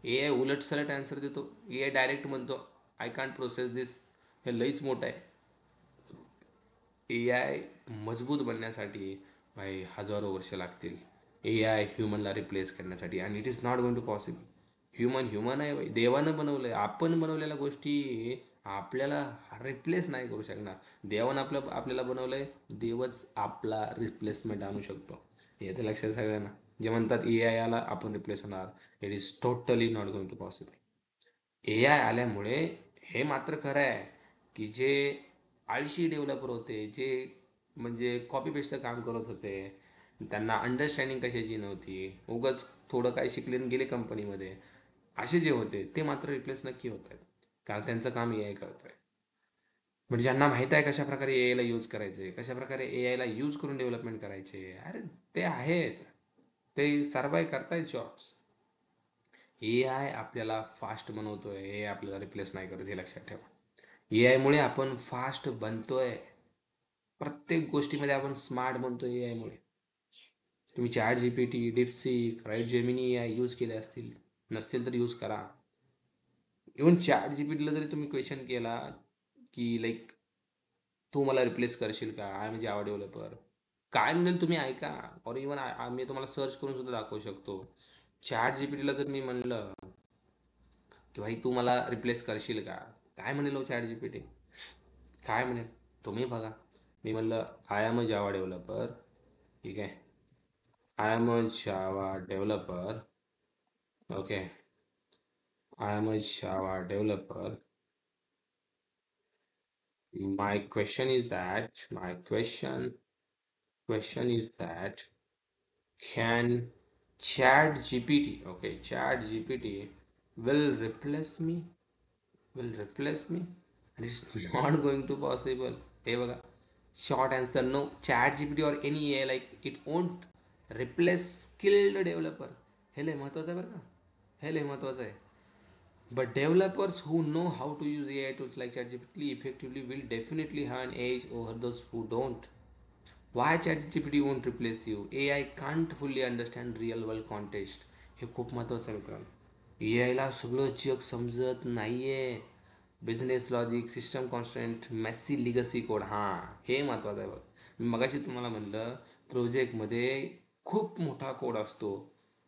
AI उलट सलट आन्सर देतो. AI डायरेक्ट म्हणतो आय कांट प्रोसेस दिस. हे लईच मोठं आहे. AI मजबूत बनण्यासाठी भाई हजारो वर्ष लागतील. AI ह्युमनला रिप्लेस करण्यासाठी, आणि it is not going to possible. Human human आहे भाई, देवानं बनवलं आहे. आपण बनवलेल्या गोष्टी आपल्याला रिप्लेस नाही करू शकणार. देवानं आपल्याला बनवलं आहे, देवच आपला रिप्लेसमेंट आणू शकतो. हे तर लक्षात सगळ्यांना. जे म्हणतात AI आला आपण रिप्लेस होणार, it is totally not going to possible. AI आल्यामुळे हे मात्र खरं आहे की जे आळशी डेव्हलपर होते, जे म्हणजे कॉपी पेस्टचं काम करत होते, त्यांना अंडरस्टँडिंग कशाची नव्हती, उगाच थोडं काय शिकले आणि गेले कंपनीमध्ये, असे जे होते ते मात्र रिप्लेस नक्की होत आहेत. कारण त्यांचं काम AI करत आहे. म्हणजे ज्यांना माहीत आहे कशा प्रकारे AIला यूज करायचे, कशा प्रकारे AIला यूज करून डेव्हलपमेंट करायचे, अरे ते आहेत, ते सर्वाईव्ह करतायत जॉब्स. AI आपल्याला फास्ट बनवतोय, AI आपल्याला रिप्लेस नाही करत, हे लक्षात ठेवा. AI मुळे आपण फास्ट बनतोय. प्रत्येक गोष्टीमध्ये आपण स्मार्ट बनतोय AI मुळे. तुम्ही ChatGPT, DeepSeek, right, Gemini AI use केले असतील, नसतील तर यूज करा. इव्हन ChatGPTला जरी तुम्ही क्वेश्चन केला की लाईक तू मला रिप्लेस करशील का, आय म्हणजे जावा डेव्हलपर, काय म्हणेल तुम्ही ऐका. और इव्हन मी तुम्हाला सर्च करून सुद्धा दाखवू शकतो. ChatGPTला जर मी म्हणलं की भाई तू मला रिप्लेस करशील का, काय म्हणेल ChatGPT, काय म्हणेल तुम्ही बघा. मी म्हणलं I am a Java developer, ठीक आहे, I am a Java developer, okay, I am a Java developer. My question is that, my question is that, can Chat GPT will replace me, and it's not going to possible. हे बघा, short answer no. Chat GPT or any AI, like, it won't replace skilled developer. हे लय महत्वाचं आहे बरं का, हे लय महत्वाचं आहे. But developers who know how to use AI tools like ChatGPT effectively will definitely have an edge over those who don't. Why ChatGPT won't replace you? AI can't fully understand real world context. हे खूप महत्त्वाचं आहे मित्रांनो. AIला सगळं जग समजत नाहीये. Business logic, system constant, messy legacy code, हां हे महत्त्वाचं आहे बघ. मी मगाशी तुम्हाला म्हणलं प्रोजेक्टमध्ये खूप मोठा कोड असतो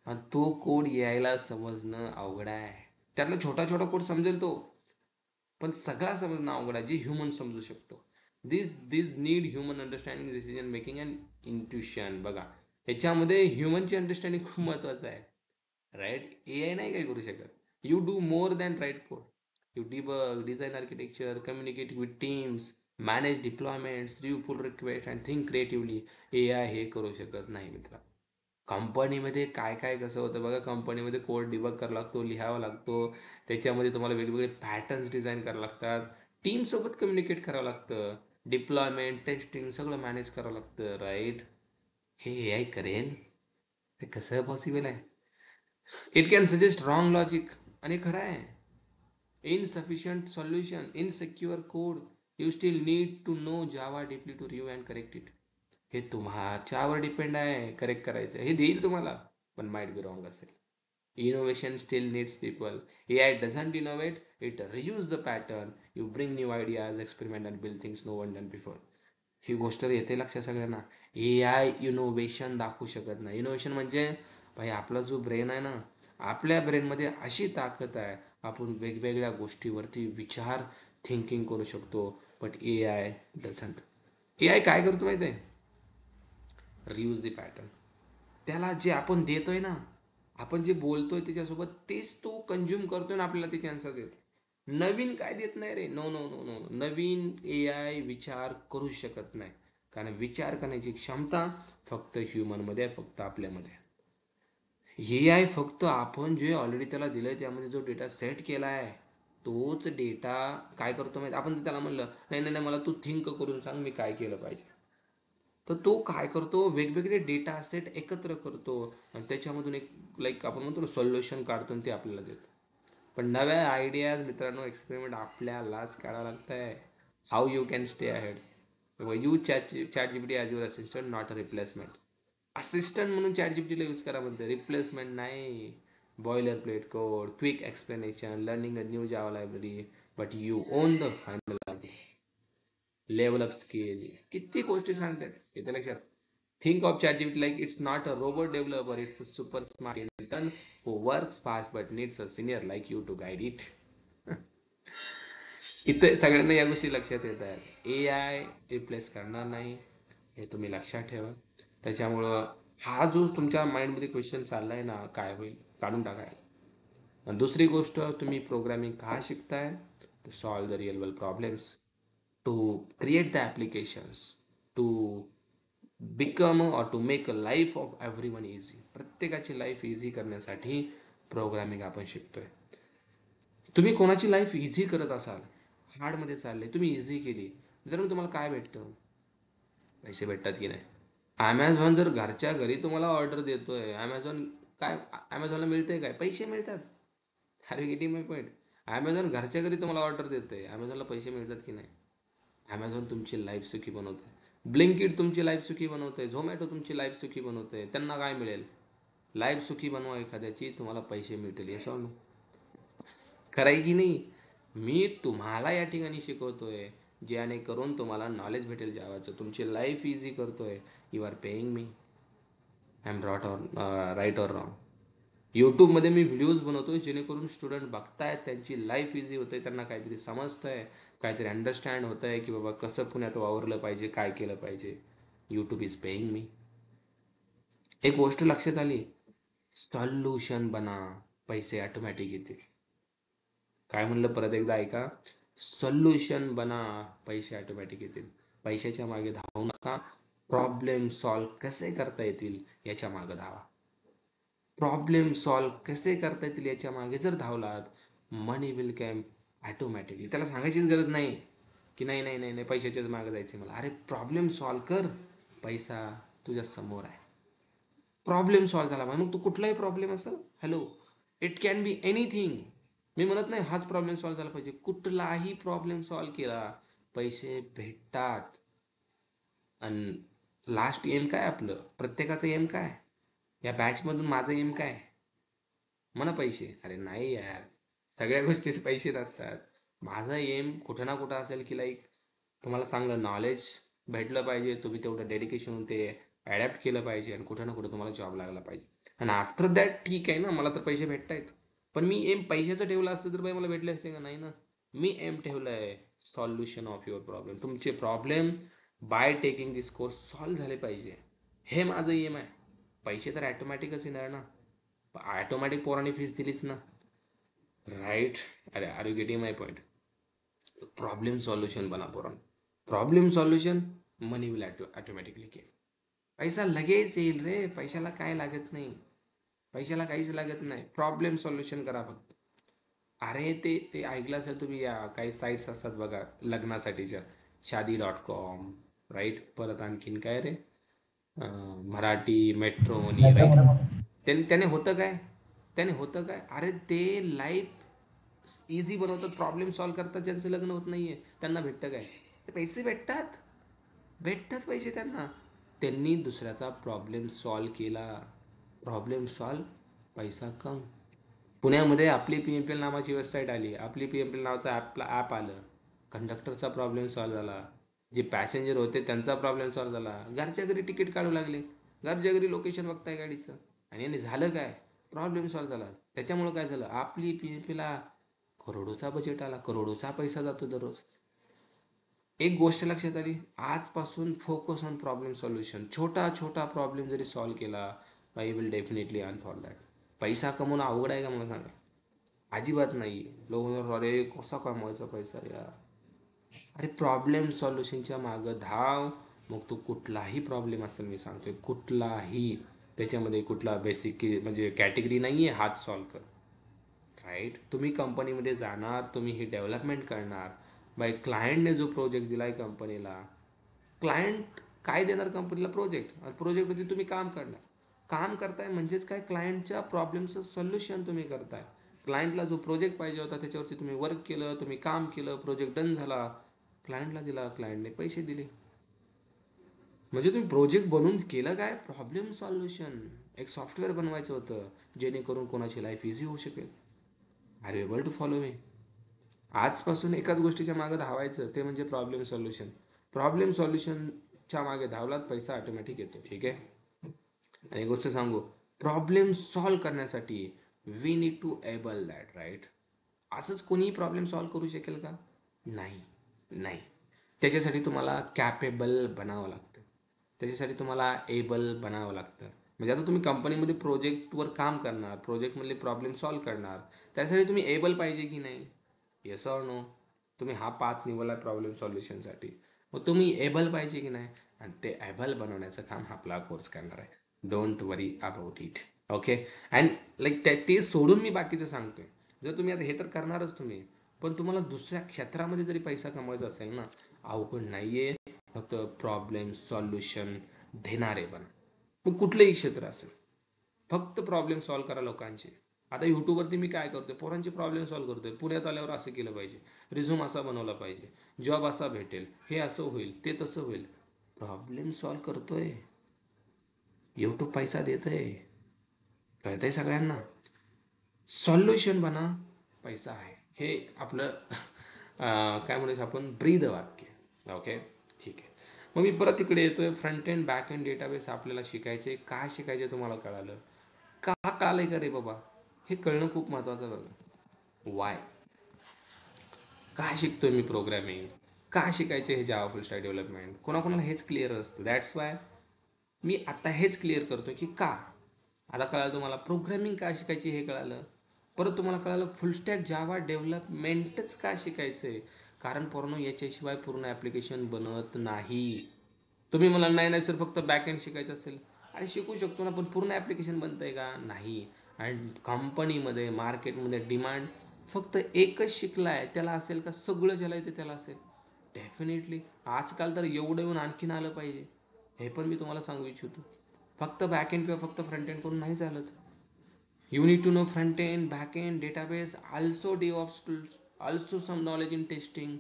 आणि तो कोड यायला समजणं अवघड आहे. त्यातला छोटा छोटा कोड समजेल तो, पण सगळा समजणं अवघड आहे जे ह्युमन समजू शकतो. This need human understanding, decision making and intuition. बघा, ह्याच्यामध्ये ह्युमनची अंडरस्टँडिंग खूप महत्त्वाचं आहे, राईट. AI नाही काय करू शकत. You do more than write code. You debug, design architecture, communicate with teams, manage deployments, review pull request and think creatively. AI हे करू शकत नाही मित्रा. कंपनीमध्ये काय काय कसं होतं बघा, कंपनीमध्ये कोड डिबग करावा लागतो, लिहावा लागतो, त्याच्यामध्ये तुम्हाला वेगवेगळे पॅटर्न्स डिझाईन करावे लागतात, टीमसोबत कम्युनिकेट करावं लागतं, डिप्लॉयमेंट, टेस्टिंग सगळं मॅनेज करावं लागतं, राईट. हे AI करेल? हे कसं पॉसिबल आहे? It can suggest wrong logic, आणि खरं आहे, insufficient solution, insecure code, you still need to know Java deeply to review and correct it. हे तुमच्यावर डिपेंड आहे करेक्ट करायचं, हे देईल तुम्हाला, पण माइट बी रॉंग असेल. Innovation still needs people. AI doesn't innovate, it reuse the pattern. You bring new ideas, experiment and build things no one done before. ही गोष्ट येते लक्षात सगळ्यांना. AI इनोव्हेशन दाखवू शकत नाही. इनोव्हेशन म्हणजे भाई आपला जो ब्रेन आहे ना, आपल्या ब्रेनमध्ये अशी ताकद आहे, आपण वेगवेगळ्या गोष्टीवरती विचार, थिंकिंग करू शकतो. But AI doesn't. AI काय करतो माहिती आहे? Reuse the pattern. त्याला जे आपण देतोय ना, आपण जे बोलतोय त्याच्यासोबत तेच तो कंझ्युम करतोय ना, आपल्याला त्याचे आन्सर देतो. नवीन काय देत नाही रे. No no no no. नवीन AI विचार करू शकत नाही, कारण विचार करण्याची क्षमता फक्त ह्युमनमध्ये आहे, फक्त आपल्यामध्ये. AI फक्त आपण जे ऑलरेडी त्याला दिलंय त्यामध्ये जो डेटा सेट केला आहे तोच डेटा काय करतो माहिती. आपण जर त्याला म्हणलं नाही नाही नाही मला तू थिंक करून सांग मी काय केलं पाहिजे, तर तो काय करतो वेगवेगळे डेटा सेट एकत्र करतो आणि त्याच्यामधून एक लाईक आपण म्हणतो ना सोल्युशन काढतो आणि ते आपल्याला देतो. पण नव्या आयडियाज मित्रांनो एक्सपेरिमेंट आपल्यालाच काढावं लागतं आहे. How you can stay ahead. You chat GPT as your assistant, not a replacement. Assistant म्हणून ChatGPTला यूज करा म्हणते, रिप्लेसमेंट नाही. Boiler plate code, quick explanation, learning a new Java library, but you on the final level up skill. किती गोष्टी सांगतात येते लक्षात. Think of ChatGPT like it's not a robot developer, it's a super smart intern who works fast but needs a senior like you to guide it. इथं सगळ्यांना या गोष्टी लक्षात येत आहेत. AI रिप्लेस करणार नाही, हे तुम्ही लक्षात ठेवा. त्याच्यामुळं हा जो तुमच्या माइंडमध्ये क्वेश्चन चालला आहे ना काय होईल काढून टाकाय. आणि दुसरी गोष्ट, तुम्ही प्रोग्रामिंग का शिकताय? To solve the real world problems, to create the applications, to become or to make a life of everyone easy. प्रत्येकाची लाईफ इझी करण्यासाठी प्रोग्रामिंग आपण शिकतोय. तुम्ही कोणाची लाईफ इझी करत असाल, हार्डमध्ये चालले तुम्ही इझी केली, जर तुम्हाला काय भेटतं? पैसे भेटतात की नाही? ॲमेझॉन जर घरच्या घरी तुम्हाला ऑर्डर देतोय, ॲमेझॉन काय ॲमेझॉनला मिळते काय? पैसे मिळतात. अरे गेटिंग माय पॉईंट. ॲमेझॉन घरच्या घरी तुम्हाला ऑर्डर देतोय, ॲमेझॉनला पैसे मिळतात की नाही? ॲमेझॉन तुमची लाईफ सुखी बनवते. ब्लिंकिट तुमची लाईफ सुखी बनवते. झोमॅटो तुमची लाईफ सुखी बनवते. त्यांना काय मिळेल? लाईफ सुखी बनवा एखाद्याची, तुम्हाला पैसे मिळतील. हे सांगू कराय की नाही? मी तुम्हाला या ठिकाणी शिकवतोय जेणेकरून तुम्हाला नॉलेज भेटेल जावाचं. तुमची लाईफ इझी करतोय. You are paying me. I am रॉट ऑर राईट ऑर रॉंग. यूट्यूबमध्ये मी व्हिडिओज बनवतोय जेणेकरून स्टुडंट बघतायत, त्यांची लाईफ इझी होते, त्यांना काहीतरी समजतंय, काहीतरी अंडरस्टँड होतं आहे की बाबा कसं पुण्यात वावरलं पाहिजे, काय केलं पाहिजे. यूट्यूब इज पेईंग मी. एक गोष्ट लक्षात आली, सॉल्युशन बना, पैसे ऑटोमॅटिक येतील. काय म्हणलं परत एकदा ऐका, सोल्युशन बना, पैसे ऑटोमॅटिक येतील. पैशाच्या मागे धावू नका, प्रॉब्लेम सॉल्व कसे करता येतील याच्या मागे धावा. प्रॉब्लेम सॉल्व कसे करता येतील याच्या मागे जर धावलात, मनी विल कॅम ॲटोमॅटिकली. त्याला सांगायचीच गरज नाही की नाही नाही नाही नाही पैशाच्याच मागे जायचं मला. अरे प्रॉब्लेम सॉल्व कर, पैसा तुझ्या समोर आहे. प्रॉब्लेम सॉल्व झाला मग तू कुठलाही प्रॉब्लेम असेल, hello, it can be anything. मी म्हणत नाही हाच प्रॉब्लेम सॉल्व झाला पाहिजे, कुठलाही प्रॉब्लेम सॉल्व केला पैसे भेटतात. आणि लास्ट एम काय आपलं, प्रत्येकाचं एम काय, या बॅचमधून माझं एम काय म्हणा पैसे. अरे नाही यार, सगळ्या गोष्टीचे पैसे नसतात. माझा एम कुठं ना कुठं असेल की लाईक तुम्हाला चांगलं नॉलेज भेटलं पाहिजे, तुम्ही तेवढं डेडिकेशन ते ॲडॅप्ट केलं पाहिजे आणि कुठं ना कुठं तुम्हाला जॉब लागला पाहिजे. आणि आफ्टर दॅट ठीक आहे ना, मला तर पैसे भेटत आहेत, पण मी एम पैशाचं ठेवलं असतं तर बाई मला भेटले असते का? नाही ना. मी एम ठेवलं आहे सॉल्युशन ऑफ युअर प्रॉब्लेम. तुमचे problem by taking this course solve झाले पाहिजे, हे माझं एम आहे. पैसे तर ॲटोमॅटिकच येणार ना, ॲटोमॅटिक पोरांनी फीस दिलीच ना, राईट. अरे are you getting my point. Problem solution बना पोरांनो. Problem solution, money will automatically के. पैसा लगेच येईल रे, पैशाला काय लागत नाही, पैशाला काहीच लागत नाही. प्रॉब्लेम सॉल्युशन करा फक्त. अरे ते ते ऐकलं असेल तुम्ही, या काही साईट्स असतात बघा लग्नासाठीच्या, Shaadi.com, राईट. परत आणखीन काय रे, मराठी मेट्रोनी, राईट. त्याने होतं काय, त्याने होतं काय, अरे ते लाईफ इझी बनवतात, प्रॉब्लेम सॉल्व करतात. ज्यांचं लग्न होत नाही आहे त्यांना भेटतं काय? ते पैसे भेटतात, भेटतात पैसे त्यांना. त्यांनी दुसऱ्याचा प्रॉब्लेम सॉल्व केला, प्रॉब्लेम सॉल्व, पैसा कम. पुण्यामध्ये आपली PMPL नावाची वेबसाईट आली, आपली PMPL नावाचं ॲप आलं. कंडक्टरचा प्रॉब्लेम सॉल्व झाला, जे पॅसेंजर होते त्यांचा प्रॉब्लेम सॉल्व झाला. घरच्या घरी तिकीट काढू लागले, घरच्या घरी लोकेशन बघताय गाडीचं. आणि याने झालं काय, प्रॉब्लेम सॉल्व झाला. त्याच्यामुळं काय झालं, आपली PMPला करोडोचा बजेट आला, करोडोचा पैसा जातो दररोज. एक गोष्ट लक्षात आली, आजपासून फोकस ऑन प्रॉब्लेम सॉल्युशन. छोटा छोटा प्रॉब्लेम जरी सॉल्व केला, I will definitely earn for that. पैसा कमवणं अवघड आहे का मला सांगा? अजिबात नाही. लोक म्हणतात अरे कसा कमवायचा पैसा यार. अरे प्रॉब्लेम सॉल्युशनच्या मागं धाव. मग तो कुठलाही प्रॉब्लेम असेल, मी सांगतोय कुठलाही, त्याच्यामध्ये कुठला बेसिक म्हणजे कॅटेगरी नाही आहे, हाच सॉल्व कर. राईट. तुम्ही कंपनीमध्ये जाणार, तुम्ही ही डेव्हलपमेंट करणार. बाय क्लायंटने जो प्रोजेक्ट दिला आहे कंपनीला, क्लायंट काय देणार कंपनीला? प्रोजेक्ट. आणि प्रोजेक्टमध्ये तुम्ही काम करणार. काम करताय म्हणजेच काय, क्लायंटच्या प्रॉब्लेमचं सोल्युशन तुम्ही करताय. क्लायंटला जो प्रोजेक्ट पाहिजे होता त्याच्यावरती तुम्ही वर्क केलं, तुम्ही काम केलं, प्रोजेक्ट डन झाला, क्लायंटला दिला, क्लायंटने पैसे दिले. म्हणजे तुम्ही प्रोजेक्ट बनवून केलं काय? Problem solution. एक सॉफ्टवेअर बनवायचं होतं जेणेकरून कोणाची लाईफ इझी होऊ शकेल. Are you able to follow me? आजपासून एकाच गोष्टीच्या मागे धावायचं, ते म्हणजे प्रॉब्लेम सॉल्युशन. प्रॉब्लेम सॉल्युशनच्या मागे धावलात, पैसा ऑटोमॅटिक येतो. ठीक आहे. आणि एक गोष्ट सांगू, प्रॉब्लेम सॉल्व करण्यासाठी we need to able that, right. असंच कोणीही प्रॉब्लेम सॉल्व करू शकेल का? नाही. नाही. त्याच्यासाठी तुम्हाला कॅपेबल बनावं लागतं. त्याच्यासाठी तुम्हाला एबल बनावं लागतं. म्हणजे आता तुम्ही कंपनीमध्ये प्रोजेक्टवर काम करणार, प्रोजेक्टमधले प्रॉब्लेम सॉल्व करणार, त्यासाठी तुम्ही एबल पाहिजे की नाही? Yes or no? तुम्ही हा पाथ निवडला प्रॉब्लेम सॉल्युशनसाठी, मग तुम्ही एबल पाहिजे की नाही? आणि ते एबल बनवण्याचं काम आपला कोर्स करणार आहे. Don't worry about it. Okay. And like ते सोडून मी बाकीचं सांगतोय. जर तुम्ही आता हे तर करणारच तुम्ही, पण तुम्हाला दुसऱ्या क्षेत्रामध्ये जरी पैसा कमवायचा असेल ना, अवघड नाही आहे. फक्त प्रॉब्लेम सॉल्युशन देणारे बना. मग कुठलंही क्षेत्र असेल, फक्त प्रॉब्लेम सॉल्व करा लोकांचे. आता यूट्यूबवरती मी काय करतोय, पोरांचे प्रॉब्लेम सॉल्व करतोय. पुण्यात आल्यावर असं केलं पाहिजे, रिझ्यूम असा बनवला पाहिजे, जॉब असा भेटेल, हे असं होईल, ते तसं होईल. प्रॉब्लेम सॉल्व करतोय, यूट्यूब पैसा देत आहे, कळतंय सगळ्यांना. सॉल्युशन बना, पैसा आहे. हे आपलं काय म्हणायचं आपण, ब्रीद वाक्य. ओके. ठीक आहे. मग मी परत तिकडे येतोय. Front end back end database आपल्याला शिकायचे. का शिकायचे तुम्हाला कळालं? का कळालंय का रे बाबा? हे कळणं खूप महत्त्वाचं बरं. वाय? का शिकतोय मी प्रोग्रॅमिंग? का शिकायचे हे जावा फुल स्टॅक डेव्हलपमेंट? कोणाकोणाला हेच क्लिअर असतं. दॅट्स वाय मी आता हेच क्लिअर करतो की का. आता कळालं तुम्हाला प्रोग्रॅमिंग का शिकायची, हे कळालं. परत तुम्हाला कळालं फुलस्टॅक जावा डेव्हलपमेंटच का शिकायचं आहे. कारण पूर्ण याच्याशिवाय पूर्ण ॲप्लिकेशन बनत नाही. तुम्ही मला नाही नाही सर फक्त बॅक एंड शिकायचं असेल, आणि शिकू शकतो ना, पण पूर्ण ॲप्लिकेशन बनतं आहे का? नाही. आणि कंपनीमध्ये मार्केटमध्ये डिमांड फक्त एकच शिकला आहे त्याला असेल का, सगळं ज्याला येते त्याला असेल? डेफिनेटली. आजकाल तर एवढं येऊन आणखीन आलं पाहिजे, हे पण मी तुम्हाला सांगू इच्छितो. फक्त बॅक एंड किंवा फक्त फ्रंट एंड करून नाही चालत. You need to know front end, back end, database, also DevOps tools, also some knowledge in testing,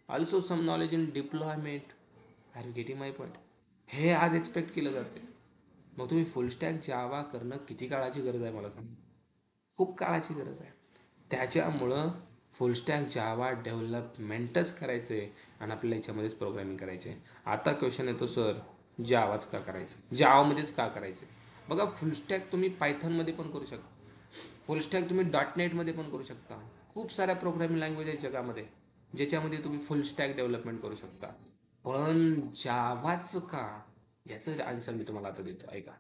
also some knowledge in deployment. Are you getting my point? हे आज expect केलं जाते. मग तुम्ही फुल स्टॅक जावा करणं किती काळाची गरज आहे मला सांगा. खूप काळाची गरज आहे. त्याच्यामुळं फुल स्टॅक जावा डेव्हलपमेंटच करायचं आहे आणि आपल्याला याच्यामध्येच प्रोग्रामिंग करायचं आहे. आता क्वेश्चन येतो, सर जावाच का करायचं, जावामध्येच का करायचं? बघा, फुल स्टॅक तुम्ही पायथनमध्ये पण करू शकता, फुल स्टॅक तुम्ही .NETमध्ये पण करू शकता. खूप साऱ्या प्रोग्रामिंग लँग्वेज आहेत जगामध्ये ज्याच्यामध्ये तुम्ही फुल स्टॅक डेव्हलपमेंट करू शकता. पण जावाच का, याचं आन्सर मी तुम्हाला आता देतो, ऐका.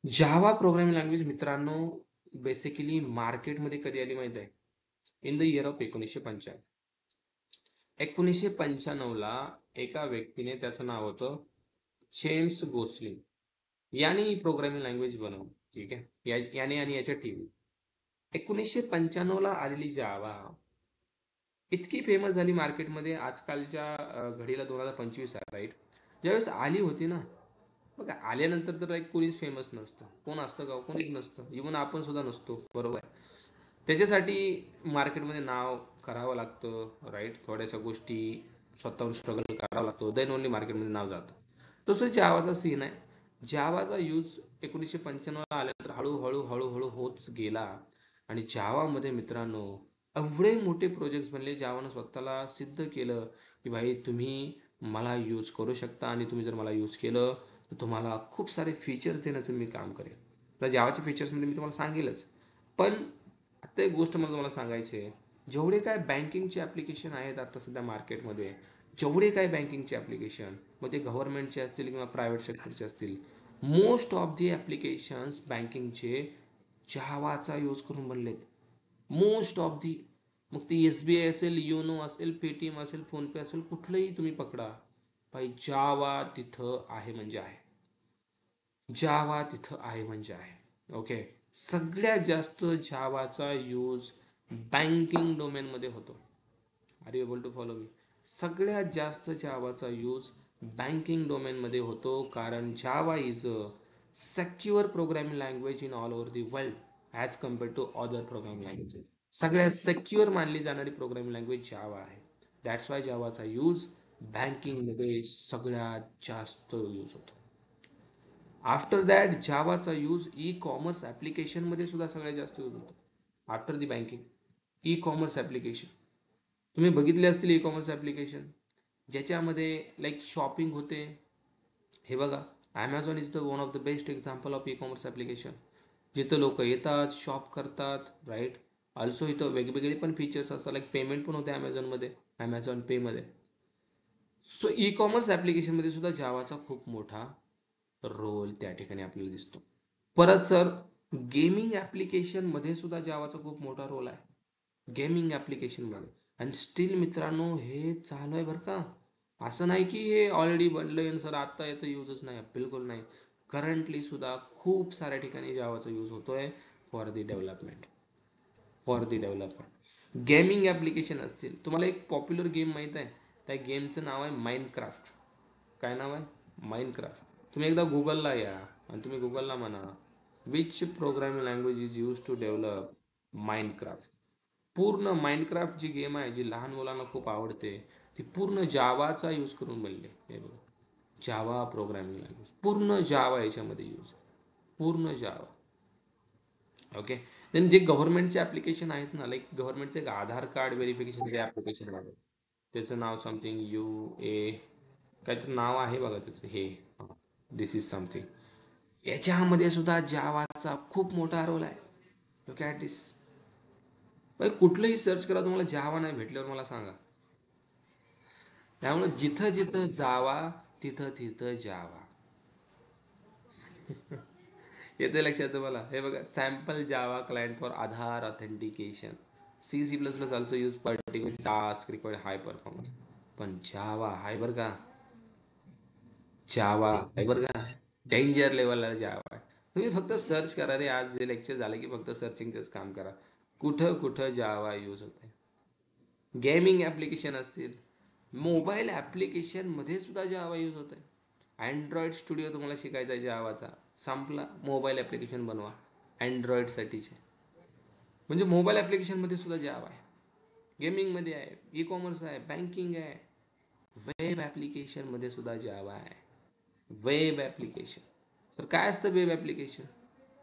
जावा प्रोग्रामिंग लँग्वेज मित्रांनो बेसिकली मार्केटमध्ये कधी आली माहीत आहे? In the year of 1995. 1995ला एका व्यक्तीने, त्याचं नाव होतं जेम्स गोस्लिंग, याने ही प्रोग्रामिंग लँग्वेज बनवली. ठीक आहे. याने आणि याच्या टीम 1995ला आलेली जावा इतकी फेमस झाली मार्केटमध्ये. आजकालच्या घडीला 2025 आहे, राईट. ज्यावेळेस आली होती ना, बघा आल्यानंतर तर एक कोणीच फेमस नसतं. कोण असतं का? कोणीच नसतं. इवन आपण सुद्धा नसतो, बरोबर आहे. त्याच्यासाठी मार्केटमध्ये नाव करावं लागतं, राईट. थोड्याशा गोष्टी स्वतःहून स्ट्रगल करावं लागतो, देन ओनली मार्केटमध्ये नाव जातं. तसं जावाचा सीन आहे. जावाचा यूज 1995ला आल्यानंतर हळूहळू हळूहळू होत गेला. आणि जावामध्ये मित्रांनो एवढे मोठे प्रोजेक्ट्स बनले. जावानं स्वतःला सिद्ध केलं की भाई तुम्ही मला यूज करू शकता, आणि तुम्ही जर मला यूज केलं तर तुम्हाला खूप सारे फीचर्स देण्याचं मी काम करेन. तर जावाच्या फीचर्समध्ये मी तुम्हाला सांगेलच. पण आता एक गोष्ट मला तुम्हाला सांगायची आहे, जेवढे काय बँकिंगचे ॲप्लिकेशन आहेत आता सध्या मार्केटमध्ये, जेवढे काय बँकिंगचे ॲप्लिकेशन, मग ते गव्हर्नमेंटचे असतील किंवा प्रायव्हेट सेक्टरचे असतील, मोस्ट ऑफ दी ॲप्लिकेशन्स बँकिंगचे जावाचा यूज करून बनलेत. मोस्ट ऑफ दी, मग ती SBI असेल, योनो असेल, पेटीएम असेल, फोनपे असेल, कुठलंही तुम्ही पकडा, भाई जावा तिथं आहे म्हणजे आहे. जावा तिथं आहे म्हणजे आहे. ओके. सगळ्यात जास्त जावाचा यूज बँकिंग डोमेनमध्ये होतो. Are you able to follow me? सगळ्यात जास्त जावाचा यूज बँकिंग डोमेनमध्ये होतो, कारण Java is a secure programming language in all over the world as compared to other programming language. सगळ्यात सेक्युअर मानली जाणारी प्रोग्रामिंग लँग्वेज जावा आहे. दॅट्स वाय जावाचा यूज बँकिंगमध्ये सगळ्यात जास्त यूज होतो. आफ्टर दॅट जावाचा यूज ई कॉमर्स ॲप्लिकेशनमध्ये सुद्धा सगळ्यात जास्त यूज होतो. After the banking, e commerce application तुम्ही बघितले असतील, ई कॉमर्स ॲप्लिकेशन ज्याच्यामध्ये लाईक शॉपिंग होते. हे बघा, Amazon is the one of the best example of e commerce application. जिथं लोक येतात, शॉप करतात, राईट. ऑल्सो इथं वेगवेगळे पण फीचर्स असतात, लाईक पेमेंट पण होते ॲमेझॉनमध्ये, ॲमेझॉन पेमध्ये. सो ई कॉमर्स ॲप्लिकेशनमध्ये सुद्धा जावाचा खूप मोठा रोल त्या ठिकाणी आपल्याला दिसतो. परत सर, गेमिंग ॲप्लिकेशनमध्ये सुद्धा जावाचा खूप मोठा रोल आहे, गेमिंग ॲप्लिकेशनमध्ये. आणि स्टील मित्रांनो हे चालू आहे बरं का. असं नाही की हे ऑलरेडी बनलं आहे सर आत्ता याचा यूजच नाही, बिलकुल नाही. करंटली सुद्धा खूप साऱ्या ठिकाणी जावाचा यूज होतो आहे for the development, for the development. Gaming application असतील, तुम्हाला एक पॉप्युलर गेम माहीत आहे, त्या गेमचं नाव आहे माइनक्राफ्ट. काय नाव आहे? माइनक्राफ्ट. तुम्ही एकदा गुगलला या आणि तुम्ही गुगलला म्हणा which programming language is use to develop Minecraft. पूर्ण माइनक्राफ्ट जी गेम आहे, जी लहान मुलांना खूप आवडते, ती पूर्ण जावाचा यूज करून बनली. हे बघा, जावा प्रोग्रामिंग लँग्वेज, पूर्ण जावा याच्यामध्ये यूज, पूर्ण जावा. ओके. देन जे गव्हर्नमेंटचे ॲप्लिकेशन आहेत ना, लाईक गव्हर्नमेंटचे एक आधार कार्ड व्हेरिफिकेशन जे ॲप्लिकेशन आहे, त्याचं नाव समथिंग काहीतरी नाव आहे बघा त्याचं, हे दिस इज समथिंग. याच्यामध्ये सुद्धा जावाचा खूप मोठा रोल आहे. लुक ॲट दिस. कुठलंही सर्च करा, तुम्हाला जावा नाही भेटल्यावर मला सांगा. त्यामुळे जिथं जिथं जावा तिथं तिथं जावा. येते लक्षात तुम्हाला? हे बघा, sample Java client for Aadhaar authentication. C++ also use particular task required high performance. पण जावा आहे बरं का, जावा आहे बरं का, डेंजर लेवलला जावा आहे. तुम्ही फक्त सर्च करा रे, आज जे लेक्चर झालं की फक्त सर्चिंगचंच काम करा, कुठं कुठं जावा यूज होते. गेमिंग ॲप्लिकेशन असतील, मोबाईल ॲप्लिकेशनमध्ये सुद्धा जावा यूज होत आहे. अँड्रॉइड स्टुडिओ तुम्हाला शिकायचा आहे जावाचा, संपला. मोबाईल ॲप्लिकेशन बनवा अँड्रॉइडसाठीचे, म्हणजे मोबाईल ॲप्लिकेशनमध्ये सुद्धा जावा आहे, गेमिंगमध्ये आहे, ई कॉमर्स आहे, बँकिंग आहे, वेब ॲप्लिकेशनमध्ये सुद्धा जावा आहे. वेब ॲप्लिकेशन, तर काय असतं वेब ॲप्लिकेशन?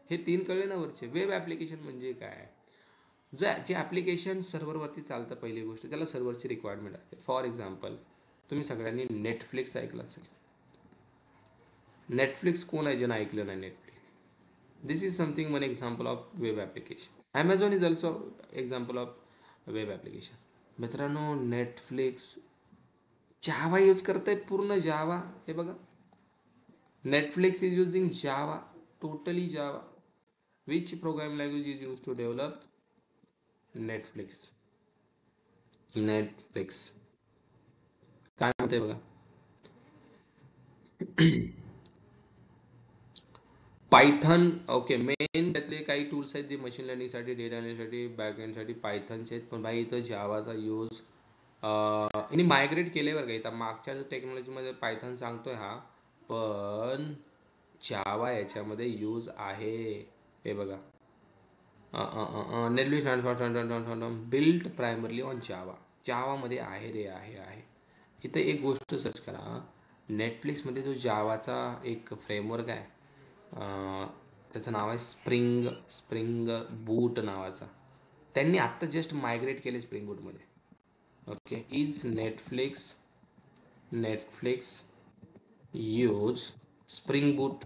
हे तीन कळले ना वरचे. वेब ॲप्लिकेशन म्हणजे काय? जे ॲप्लिकेशन सर्व्हरवरती चालतं, पहिली गोष्ट त्याला सर्व्हरची रिक्वायरमेंट असते. फॉर एक्झाम्पल, तुम्ही सगळ्यांनी नेटफ्लिक्स ऐकलं असेल. नेटफ्लिक्स कोण आहे ज्यानं ऐकलं नाही Netflix? This is something one example of web application. Amazon is also example of web application. मित्रांनो, नेटफ्लिक्स जावा यूज करत आहे, पूर्ण जावा. हे बघा, Netflix is using Java, totally Java. Which program language is use to develop Netflix? Netflix काय म्हणते बघा, Python. Okay, main त्यातले काही टूल्स आहेत जे मशीन लर्निंगसाठी, डेटा अनालिसिससाठी, बॅकएंडसाठी पायथनचे आहेत. पण भाई इथं जावाचा यूज यांनी मायग्रेट केले बरं का. इथं मागच्या टेक्नॉलॉजीमध्ये पायथन सांगतोय हा, पण जावा याच्यामध्ये यूज आहे. हे बघा, Netflix built primarily on Java. जावामध्ये आहे रे, आहे. इथं एक गोष्ट सर्च करा, नेटफ्लिक्समध्ये जो जावाचा एक फ्रेमवर्क आहे, त्याचं नाव आहे स्प्रिंग बूट नावाचा. त्यांनी आत्ता जस्ट मायग्रेट केले स्प्रिंग बूटमध्ये. Okay. Is Netflix use spring boot,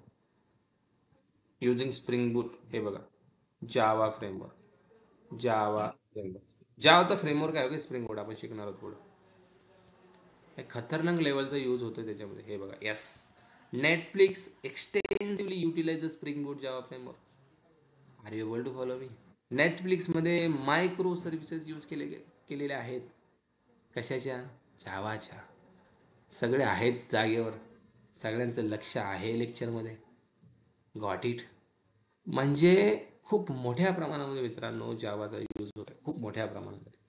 using spring boot. हे बघा, जावा फ्रेमवर्क, जावाचा फ्रेमवर्क आहे. ओके, स्प्रिंग बूट आपण शिकणार आहोत पुढं. हे खतरनाक लेवलचा यूज होतो त्याच्यामध्ये. हे बघा, yes, Netflix extensively utilize the spring boot Java framework. Are you able to follow me? नेटफ्लिक्समध्ये मायक्रो सर्व्हिसेस यूज केलेल्या आहेत. कशाच्या? जावाच्या. सगळे आहेत जागेवर, सगळ्यांचं लक्ष आहे लेक्चरमध्ये. Got it. म्हणजे खूप मोठ्या प्रमाणामध्ये मित्रांनो जावाचा यूज होत आहे, खूप मोठ्या प्रमाणामध्ये.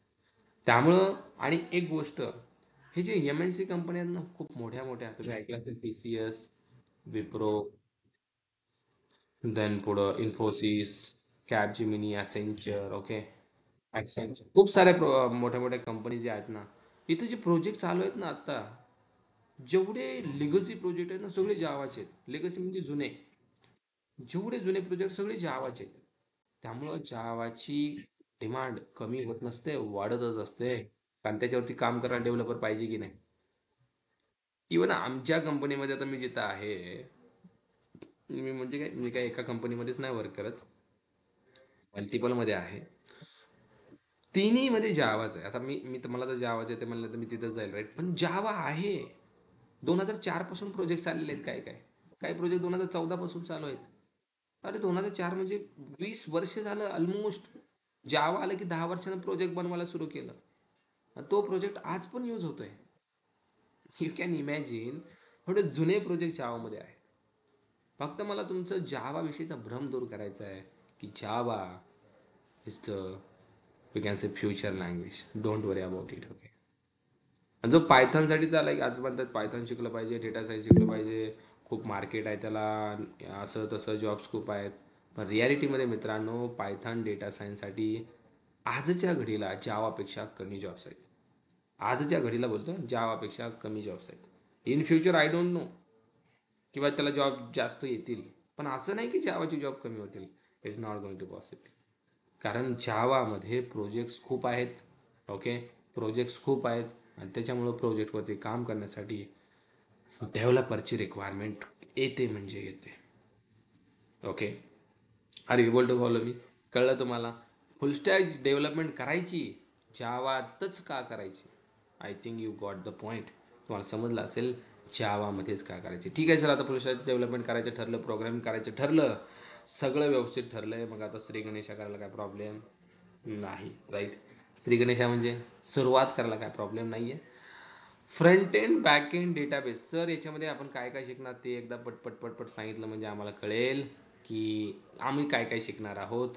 त्यामुळं आणि एक गोष्ट, हे जे एम एन सी कंपन्या आहेत ना, खूप मोठ्या मोठ्या, तुम्ही ऐकलं असेल T C S, Wipro, then पुढं Infosys, Capgemini, Accenture, okay, Accenture, खूप साऱ्या मोठ्या मोठ्या कंपनी जे आहेत ना, इथे जे प्रोजेक्ट चालू आहेत ना आता, जेवढे लिगसी प्रोजेक्ट आहेत ना, सगळे जावाचे आहेत. लिगसी म्हणजे जुने, जेवढे जुने प्रोजेक्ट सगळे जावाचे आहेत. त्यामुळं जावाची डिमांड कमी होत नसते, वाढतच असते. कारण त्याच्यावरती काम करणारा डेव्हलपर पाहिजे की नाही. इवन आमच्या कंपनीमध्ये आता मी जिथं आहे, मी म्हणजे काय, मी काय एका कंपनीमध्येच नाही वर्क करत, मल्टिपलमध्ये आहे. तिन्हीमध्ये जावाच आहे. आता मी मी तुम्हाला तर जावाच आहे ते म्हणलं तर मी तिथंच जाईल, राईट. पण जावा आहे. 2004 पासून प्रोजेक्ट चाललेले आहेत. काय काय काही प्रोजेक्ट 2014 पासून चालू आहेत. अरे 2004 म्हणजे 20 वर्ष झालं ऑलमोस्ट. जावा आलं की 10 वर्षानं प्रोजेक्ट बनवायला सुरू केलं, आणि तो प्रोजेक्ट आज पण यूज होतोय. यू कॅन इमॅजिन थोडे जुने प्रोजेक्ट जावामध्ये आहे. फक्त मला तुमचं जावा विषयीचा भ्रम दूर करायचा आहे की Java is the, we can say, future language. Don't worry about it, okay. जो पायथॉनसाठी चालला की आज म्हणतात पायथॉन शिकलं पाहिजे, डेटा सायन्स शिकलं पाहिजे, खूप मार्केट आहे त्याला, असं तसं जॉब्स खूप आहेत. पण रियालिटीमध्ये मित्रांनो, पायथॉन डेटा सायन्ससाठी आजच्या घडीला जावापेक्षा कमी जॉब्स आहेत. आजच्या घडीला बोलतो, जावापेक्षा कमी जॉब्स आहेत. In future I don't no किंवा त्याला जॉब जास्त येतील, पण असं नाही की जावाची जॉब कमी होतील. It's not going to possible. कारण जावामध्ये प्रोजेक्ट्स खूप आहेत, ओके. प्रोजेक्ट्स खूप आहेत, आणि त्याच्यामुळं प्रोजेक्टवरती काम करण्यासाठी डेव्हलपरची रिक्वायरमेंट येते म्हणजे येते, okay. Are you able to follow me? कळलं तुम्हाला? फुलस्टॅक डेव्हलपमेंट करायची जावातच का करायची? I think you got the point. तुम्हाला समजलं असेल जावामध्येच का करायची. ठीक आहे सर, आता फुलस्टॅक डेव्हलपमेंट करायचं ठरलं, प्रोग्रामिंग करायचं ठरलं, सगळं व्यवस्थित ठरलं आहे, मग आता श्री गणेशा करायला काय प्रॉब्लेम नाही, राईट. श्री गणेशा म्हणजे सुरुवात करायला काय प्रॉब्लेम नाही आहे. Front end, back end, database. Sir याच्यामध्ये आपण काय काय शिकणार ते एकदा पटपट पटपट सांगितलं म्हणजे आम्हाला कळेल की आम्ही काय काय शिकणार आहोत.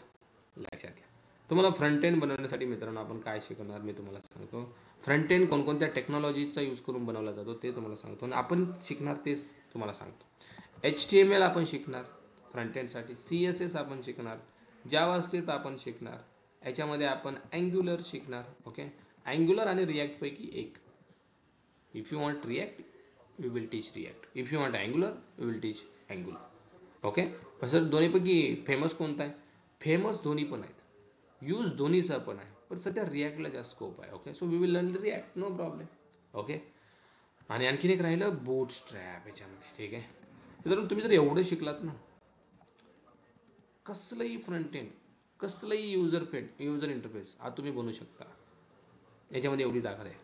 लक्षात घ्या. तुम्हाला फ्रंट एंड बनवण्यासाठी मित्रांनो आपण काय शिकणार मी तुम्हाला सांगतो. फ्रंट एंड कोणकोणत्या टेक्नॉलॉजीचा यूज करून बनवला जातो ते तुम्हाला सांगतो, आणि आपण शिकणार तेच तुम्हाला सांगतो. HTML आपण शिकणार फ्रंट एंडसाठी, CSS आपण शिकणार, जावा स्क्रिप्ट आपण शिकणार, याच्यामध्ये आपण अँग्युलर शिकणार, ओके. अँग्युलर आणि रिॲक्टपैकी एक. If you want React, we will teach React. If you want Angular, we will teach Angular, okay. पण सर दोन्हीपैकी फेमस कोणता आहे? फेमस दोन्ही पण आहेत, यूज दोन्हीचा पण आहे, पण सध्या रिॲक्टला जास्त स्कोप आहे, okay. So we will learn React, no problem, okay. आणि आणखीन एक राहिलं बूट स्ट्रॅप याच्यामध्ये, ठीक आहे. तर तुम्ही जर एवढं शिकलात ना, कसलंही फ्रंट एंड, कसलंही युजर इंटरफेस आज तुम्ही बनवू शकता. याच्यामध्ये एवढी ताकद आहे.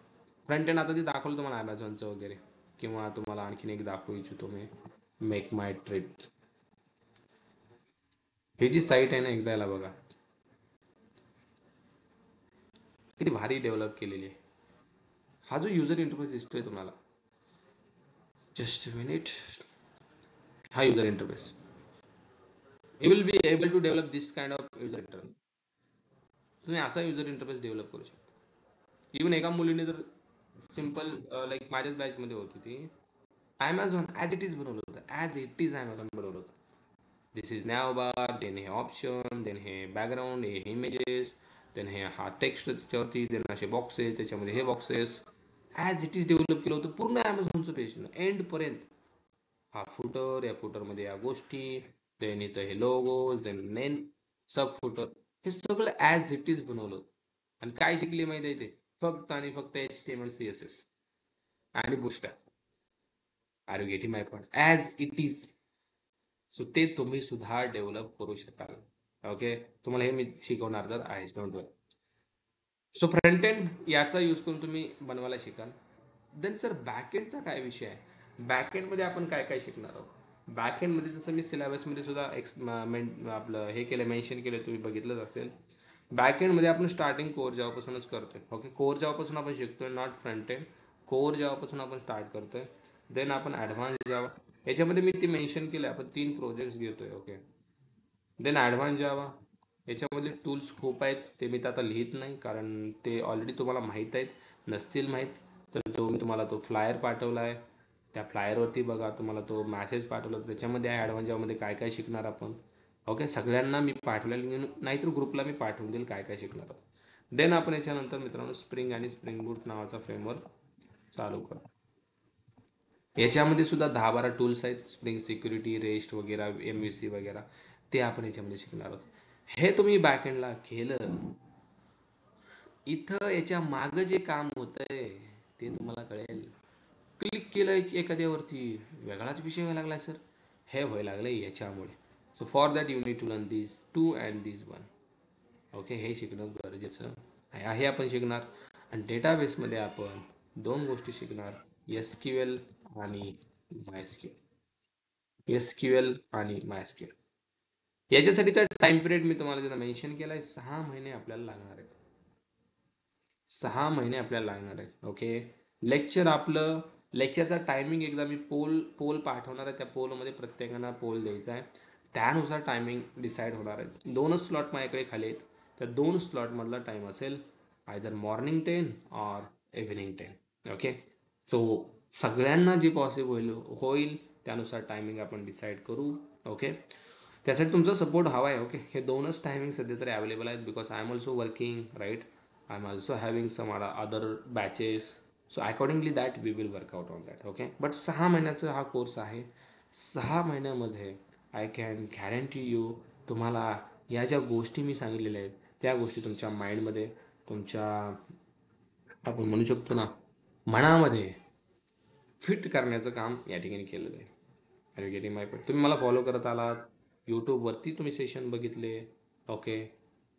फ्रंट एंड आता ते दाखवलं तुम्हाला ॲमेझॉनचं वगैरे, किंवा तुम्हाला आणखीन एक दाखवू इच्छितो मी, मेक माय ट्रिप. ही जी साईट आहे ना, एकदा याला बघा, किती भारी डेव्हलप केलेली आहे. हा जो युजर इंटरफेस दिसतोय तुम्हाला, जस्ट मिनिट, हा user interface, you will be able to develop this kind of user interface. तुम्ही असा युजर इंटरफेस डेव्हलप करू शकता. इवन एका मुलीने जर सिम्पल, लाईक माझ्याच बॅचमध्ये होती ती, ॲमेझॉन ॲज इट इज बनवलं होतं, ॲज इट इज ॲमेझॉन बनवलं होतं. दिस इज नॅव बार, देन हे ऑप्शन, देन हे बॅकग्राऊंड, हे इमेजेस, देन हे हा टेक्स्ट त्याच्यावरती, देन असे बॉक्सेस, त्याच्यामध्ये हे boxes, as it is develop केलं होतं पूर्ण ॲमेझॉनचं पेज एंडपर्यंत. हा फुटर, या फुटरमध्ये या गोष्टी, देन इथं हे लोगो, देन नेन, सब फुटर, हे सगळं ॲज इट इज बनवलं होतं. आणि काय शिकली माहिती आहे ते? फक्त आणि फक्त HTML CSS आणि bootstrap. Are you getting my point? As it is. So ते तुम्ही सुद्धा डेव्हलप करू शकाल, ओके. तुम्हाला हे मी शिकवणार तर आहेच, don't worry. So front end याचा यूज करून तुम्ही बनवायला शिकाल. देन सर बॅकएंडचा काय विषय आहे? बॅकएंडमध्ये आपण काय काय शिकणार आहोत? बॅकएंडमध्ये जसं मी सिलेबसमध्ये सुद्धा आपलं हे केलं, मेन्शन केलं, तुम्ही बघितलंच असेल. बॅकएंडमध्ये आपण स्टार्टिंग कोर जावापासूनच करतोय. ओके, कोर जावापासून आपण शिकतोय, नॉट फ्रंट एंड. कोर जावापासून आपण स्टार्ट करतोय. देन आपण ॲडव्हान्स जावा, याच्यामध्ये मी ते मेन्शन केलं आपण 3 प्रोजेक्ट्स घेतोय. ओके, देन ॲडव्हान्स जावा, याच्यामध्ये टूल्स खूप आहेत, ते मी तर आता लिहित नाही कारण ते ऑलरेडी तुम्हाला माहीत आहेत. नसतील माहीत तर मी तुम्हाला तो फ्लायर पाठवला आहे, त्या फ्लायरवरती बघा. तुम्हाला तो मॅसेज पाठवला तर त्याच्यामध्ये आहे ॲडव्हान्स जावामध्ये काय काय शिकणार आपण. ओके, सगळ्यांना मी पाठवलेलं नाहीतर ग्रुपला मी पाठवून देईल काय काय शिकणार आहोत. देन आपण याच्यानंतर मित्रांनो स्प्रिंग आणि स्प्रिंग बूट नावाचा फ्रेमवर्क चालू करू. याच्यामध्ये सुद्धा 10-12 टूल्स आहेत, स्प्रिंग सिक्युरिटी, रेस्ट वगैरे, MVC वगैरे, ते आपण याच्यामध्ये शिकणार आहोत. हे तुम्ही बॅकएंडला केलं, इथं याच्या मागं जे काम होतंय ते तुम्हाला कळेल. क्लिक केलं एखाद्यावरती, वेगळाच विषय व्हायला लागला सर. हे व्हायला लागलं याच्यामुळे. So for that you need to learn this 2 and this 1. Okay, हे शिकणं गरजेचं आहे आपण शिकणार. आणि डेटाबेसमध्ये आपण 2 गोष्टी शिकणार, SQL आणि MySQL. SQL आणि MySQL. याच्यासाठीचा टाइम पिरियड मी तुम्हाला तिथं मेन्शन केला आहे, 6 महिने आपल्याला लागणार आहे. 6 महिने आपल्याला लागणार आहेत. ओके, लेक्चरचा टायमिंग एकदा मी पोल पाठवणार आहे, त्या पोलमध्ये प्रत्येकानं पोल द्यायचा आहे, त्यानुसार टायमिंग डिसाईड होणार आहे. 2च स्लॉट माझ्याकडे खाली आहेत, त्या 2 स्लॉटमधला टाईम असेल either morning 10 or evening 10. Okay, so सगळ्यांना जे पॉसिबल होईल त्यानुसार टायमिंग आपण डिसाईड करू. ओके, त्यासाठी तुमचा सपोर्ट हवा आहे. ओके, हे 2च टायमिंग सध्या तरी अवेलेबल आहेत, because I am also working, right. I am also having some other batches. So accordingly that we will work out on that. Okay, but 6 महिन्याचा हा कोर्स आहे. 6 महिन्यामध्ये आय कॅन गॅरंटी यू, तुम्हाला या ज्या गोष्टी मी सांगितलेल्या आहेत त्या गोष्टी तुमच्या माइंडमध्ये, तुमच्या आपण म्हणू शकतो ना मनामध्ये फिट करण्याचं काम या ठिकाणी केलं जाईल. Are you getting my point? तुम्ही मला फॉलो करत आलात, यूट्यूबवरती तुम्ही सेशन बघितले. ओके,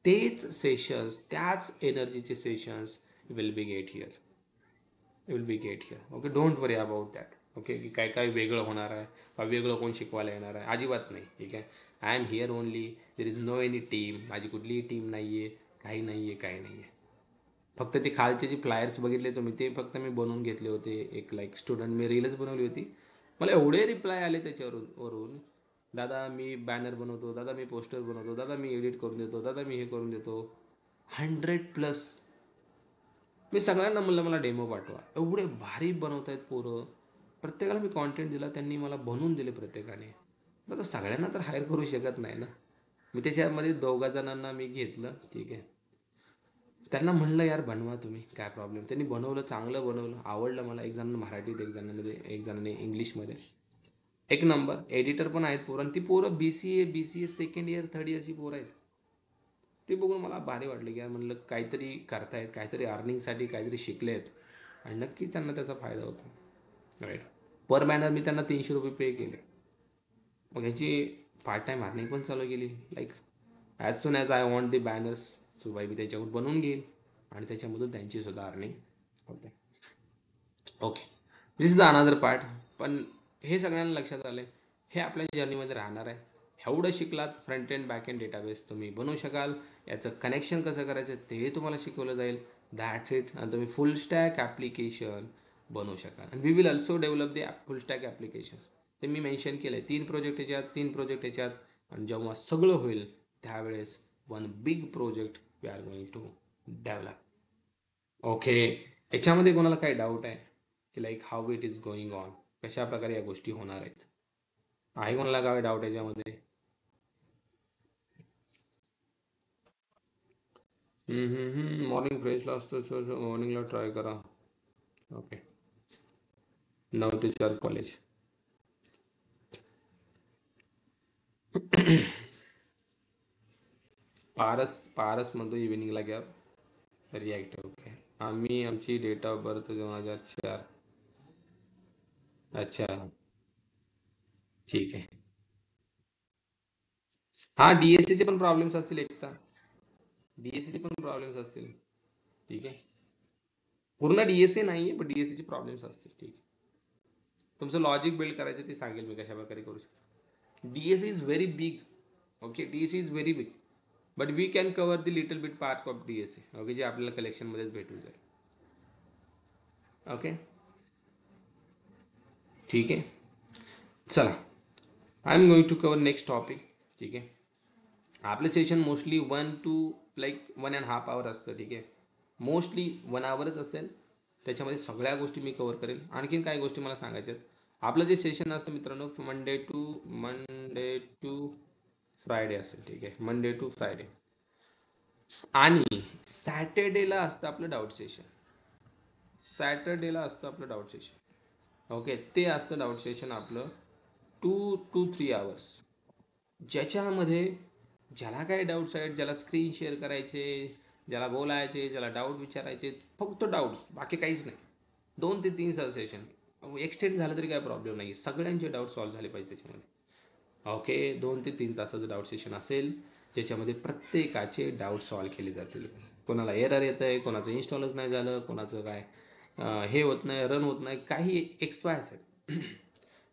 तेच सेशन्स, त्याच एनर्जीचे sessions will be get here. Okay, don't worry about that. Okay, की काय काय वेगळं होणार आहे का, वेगळं कोण शिकवायला येणार आहे, अजिबात नाही. ठीक आहे, I am here only. There is no any team, माझी कुठलीही टीम नाही आहे, काही नाही आहे. फक्त ते खालचे जे फ्लायर्स बघितले तुम्ही, ते फक्त मी बनवून घेतले होते. एक लाईक स्टुडंट मी रीलच बनवली होती. मला एवढे रिप्लाय आले त्याच्यावरून, दादा मी बॅनर बनवतो, दादा मी पोस्टर बनवतो, दादा मी एडिट करून देतो, दादा मी हे करून देतो. 100+. मी सगळ्यांना म्हणलं मला डेमो पाठवा. एवढे भारी बनवत आहेत पोरं. प्रत्येकाला मी कॉन्टेंट दिला, त्यांनी मला बनवून दिले प्रत्येकाने. आता सगळ्यांना तर हायर करू शकत नाही ना. मी त्याच्यामध्ये 2 जणांना मी घेतलं. ठीक आहे, त्यांना म्हणलं यार बनवा तुम्ही, काय प्रॉब्लेम. त्यांनी बनवलं, चांगलं बनवलं, आवडलं मला. एक जणांना मराठीत, एक जणांनी इंग्लिशमध्ये. एक नंबर. एडिटर पण आहेत पोरं, आणि ती पोरं BCA सेकंड इयर, थर्ड इयरची पोरं आहेत. ते बघून मला भारी वाटलं की यार, म्हणलं काहीतरी करतायत, काहीतरी अर्निंगसाठी काहीतरी शिकले आहेत, आणि नक्कीच त्यांना त्याचा फायदा होतो. राईट, पर बॅनर मी त्यांना ₹300 पे केले. मग ह्याची पार्ट टाईम अर्निंग पण चालू केली. Like as soon as I want the banners, so by मी त्याच्याकडून बनवून घेईन आणि त्याच्यामधून त्यांची सुद्धा अर्निंग होते. Okay, this is the another part. पण हे सगळ्यांना लक्षात आलं, हे आपल्या जर्नीमध्ये राहणार आहे. एवढं शिकलात, front end back end database तुम्ही बनवू शकाल. याचं कनेक्शन कसं करायचं ते तुम्हाला शिकवलं जाईल. That's it. आणि तुम्ही फुल स्टॅक ॲप्लिकेशन बनवू शकाल. आणि we will also develop the full stack application. ते मी मेन्शन केलं आहे, 3 प्रोजेक्ट याच्यात. आणि जेव्हा सगळं होईल त्यावेळेस 1 big project we are going to develop. Okay, याच्यामध्ये कोणाला काही डाऊट आहे की like how it is going on, कशा प्रकारे या गोष्टी होणार आहेत? आहे कोणाला काय डाऊट याच्यामध्ये? मॉर्निंग फ्रेशला असतो, सर मॉर्निंगला ट्राय करा. ओके, 9 ते 4 कॉलेज. पारस म्हणतो इव्हिनिंगला घ्या रिॲक्ट. ओके, आमची डेट ऑफ बर्थ 2004. अच्छा, ठीक आहे. हां, DSCचे पण प्रॉब्लेम्स असतील एकदा. DSCचे पण प्रॉब्लेम्स असतील. ठीक आहे, पूर्ण DSC नाही आहे पण DSCचे प्रॉब्लेम्स असतील. ठीक आहे, तुमचं लॉजिक बिल्ड करायचं ते सांगेल मी कशा प्रकारे करू शकतो. DSC is very big. Okay, DSC is very big. But we can cover the little bit part of DSC. Okay, जे आपल्याला कलेक्शनमध्येच भेटून जाईल. ओके, ठीक आहे. चला, I am going to cover next topic. ठीक आहे. आपलं सेशन मोस्टली 1.5 आवर असतं. ठीक आहे, मोस्टली 1 आवरच असेल. त्याच्यामध्ये सगळ्या गोष्टी मी कवर करेल. आणखीन काही गोष्टी मला सांगायच्या आहेत. आपलं जे सेशन असतं मित्रांनो, मंडे टू फ्रायडे असेल. ठीक आहे, मंडे टू फ्रायडे. आणि सॅटर्डेला असतं आपलं डाऊट सेशन. सॅटर्डेला असतं आपलं डाऊट सेशन. ओके, ते असतं डाऊट सेशन आपलं 2 to 3 आवर्स, ज्याच्यामध्ये ज्याला काय डाऊट्स आहेत, ज्याला स्क्रीन शेअर करायचे, ज्याला बोलायचे, ज्याला डाऊट विचारायचे, फक्त डाऊट्स, बाकी काहीच नाही. 2 ते 3 तास सेशन. एक्सटेंड झालं तरी काय प्रॉब्लेम नाही, सगळ्यांचे डाऊट सॉल्व्ह झाले पाहिजे त्याच्यामध्ये. ओके, 2 ते 3 तासाचं डाऊट सेशन असेल, ज्याच्यामध्ये प्रत्येकाचे डाऊट सॉल्व्ह केले जातील. कोणाला एरर येतं आहे, कोणाचं इन्स्टॉलच नाही झालं, कोणाचं काय हे होत नाही, रन होत नाही, काही XYZ.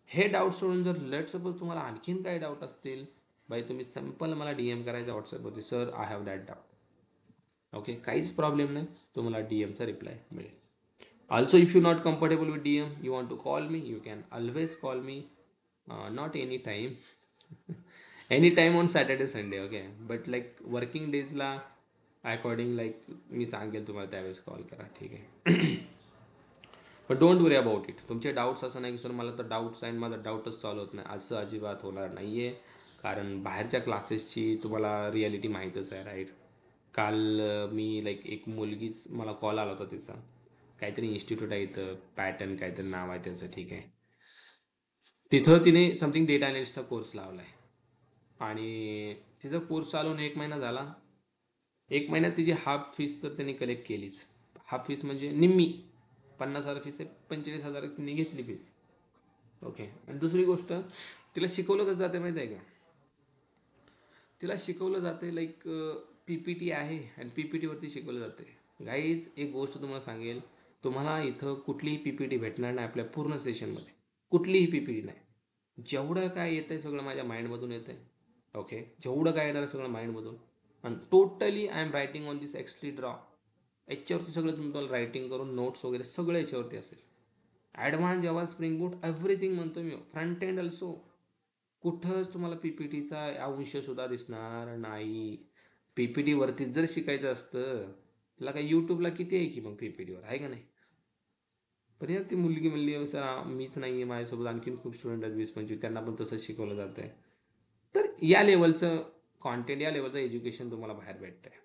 हे डाऊट सोडून जर लेट सपोज तुम्हाला आणखीन काही डाऊट असतील, बाई तुम्ही सिम्पल मला DM करायचा व्हॉट्सअपवरती, sir I have that doubt. Okay, काहीच प्रॉब्लेम नाही, तुम्हाला DMचा रिप्लाय मिळेल. Also if you not comfortable with DM, you want to call me, you can always call me. Not any time, any time on Saturday Sunday. Okay, but like working डेजला according like मी सांगेल तुम्हाला, त्यावेळेस call करा. ठीक आहे. पण don't worry about it. तुमचे डाऊट्स असं नाही की सर मला तर डाऊट्स आहे, माझा डाऊटच सॉल्व्ह होत नाही, असं अजिबात होणार नाही आहे. कारण बाहेरच्या क्लासेसची तुम्हाला रिॲलिटी माहीतच आहे, राईट. काल मी लाईक एक मुलगीच, मला कॉल आला होता तिचा, काहीतरी इन्स्टिट्यूट आहे इथं, पॅटर्न काहीतरी नाव आहे त्याचं. ठीक आहे, तिथं तिने समथिंग डेटा अनालिस्टचा कोर्स लावला आहे. आणि तिचा कोर्स चालून 1 महिना झाला. 1 महिन्यात तिची हाफ फीस तर त्यांनी कलेक्ट केलीच. हाफ फीस म्हणजे निम्मी. 50,000 फीस आहे, 45,000 तिने घेतली फीस. ओके, आणि दुसरी गोष्ट, तिला शिकवलं कसं जाते माहिती आहे का? तिला शिकवलं जाते लाईक PPT आहे, आणि PPTवरती शिकवलं जाते. गाईज, एक गोष्ट तुम्हाला सांगेल, तुम्हाला इथं कुठलीही PPT भेटणार नाही आपल्या पूर्ण सेशनमध्ये. कुठलीही PPT नाही. जेवढं काय येतं आहे सगळं माझ्या माइंडमधून येतं आहे. ओके, जेवढं काय येणार आहे सगळं माइंडमधून, आणि totally I am writing on this axially draw. याच्यावरती सगळं तुम्हाला रायटिंग करून नोट्स वगैरे सगळं याच्यावरती असेल. ॲडव्हान्स जेव्हा स्प्रिंग बूट एव्हरीथिंग म्हणतो मी, फ्रंट एंड ऑल्सो. कुठंच तुम्हाला PPTचा अंशसुद्धा दिसणार नाही. PPTवरतीच जर शिकायचं असतं, त्याला काय यूट्यूबला किती आहे की मग PPTवर, आहे का नाही? पण यार ती मुलगी म्हणली, सर मीच नाही आहे, माझ्यासोबत आणखीन खूप स्टुडंट आहेत 20-25, त्यांना पण तसंच शिकवलं जातं आहे. तर या लेवलचं कॉन्टेंट, या लेवलचं एज्युकेशन तुम्हाला बाहेर भेटतं आहे.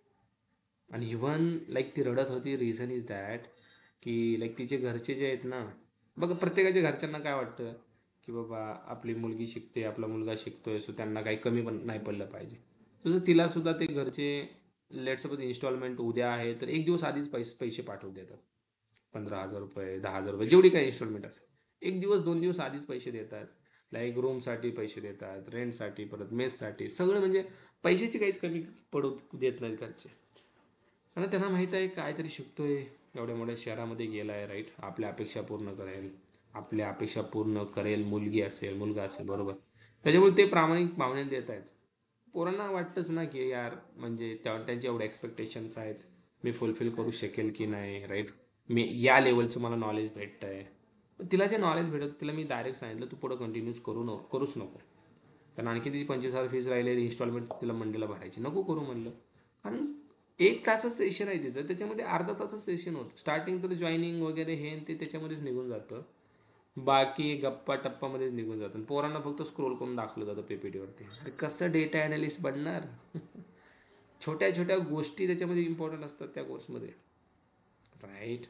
आणि इव्हन लाईक ती रडत होती, रिझन इज दॅट की लाईक तिचे घरचे जे आहेत ना, बघा प्रत्येकाच्या घरच्यांना काय वाटतं की बाबा आपली मुलगी शिकते, आपला मुलगा शिकतोय, सो त्यांना काही कमी पण नाही पडलं पाहिजे. तसं तिलासुद्धा ते घरचे लेट सपोज इन्स्टॉलमेंट उद्या आहे तर एक दिवस आधीच पैसे पाठवून देतात. 15,000 रुपये, 10,000 रुपये, जेवढी काही इन्स्टॉलमेंट असेल, 1 दिवस 2 दिवस आधीच पैसे देतात. लाईक रूमसाठी पैसे देतात, रेंटसाठी, परत मेससाठी, सगळं म्हणजे पैशाची काहीच कमी पडू देत नाहीत घरचे. आणि त्यांना माहीत आहे काहीतरी शिकतोय, एवढ्या मोठ्या शहरामध्ये गेला आहे, राईट. आपल्या अपेक्षा पूर्ण करेल, आपल्या अपेक्षा पूर्ण करेल, मुलगी असेल, मुलगा असेल, बरोबर. त्याच्यामुळे ते प्रामाणिक भावने देत आहेत. पोरांना वाटतंच ना की यार म्हणजे त्यांचे एवढे एक्सपेक्टेशन्स आहेत, मी फुलफिल करू शकेल की नाही, राईट. मी या लेवलचं मला नॉलेज भेटतं आहे. तिला जे नॉलेज भेटत, तिला मी डायरेक्ट सांगितलं तू पुढं कंटिन्यूज करूच नको. कारण आणखी तिची 25,000 फीस राहिलेली, इन्स्टॉलमेंट तिला मंडेला भरायची, नको करू म्हणलं. कारण 1 तासाचं सेशन आहे तिचं, त्याच्यामध्ये अर्धा तासाचं सेशन होतं. स्टार्टिंग तर जॉईनिंग वगैरे हे ते त्याच्यामध्येच निघून जातं, बाकी गप्पा टप्पामध्येच निघून जातं. पोरांना फक्त स्क्रोल करून दाखवलं जातं PPTवरती. अरे कसं डेटा ॲनालिस्ट बनणार? छोट्या छोट्या गोष्टी त्याच्यामध्ये इम्पॉर्टंट असतात त्या कोर्समध्ये, राईट.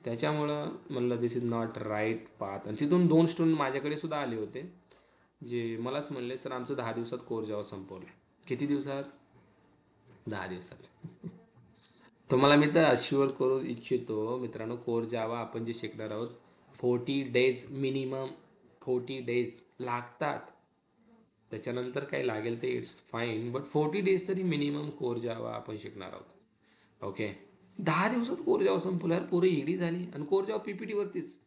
त्याच्यामुळं म्हणलं दिस इज नॉट राईट पाथ. आणि तिथून 2 स्टुडंट माझ्याकडे सुद्धा आले होते, जे मलाच म्हणले सर आमचं 10 दिवसात कोर जावा संपवलं. किती दिवसात? 10 दिवसात. तुम्हाला मी तर अश्युअर करू इच्छितो मित्रांनो, कोर जावा आपण जे शिकणार आहोत 40 डेज मिनिमम, 40 डेज लागतात. त्याच्यानंतर काय लागेल ते इट्स फाईन, बट 40 डेज तरी मिनिमम कोर जावा आपण शिकणार आहोत. ओके, 10 दिवसात कोर जावा संपल्यावर पोरं ईडी झाली. आणि कोर जावा PPTवरतीच,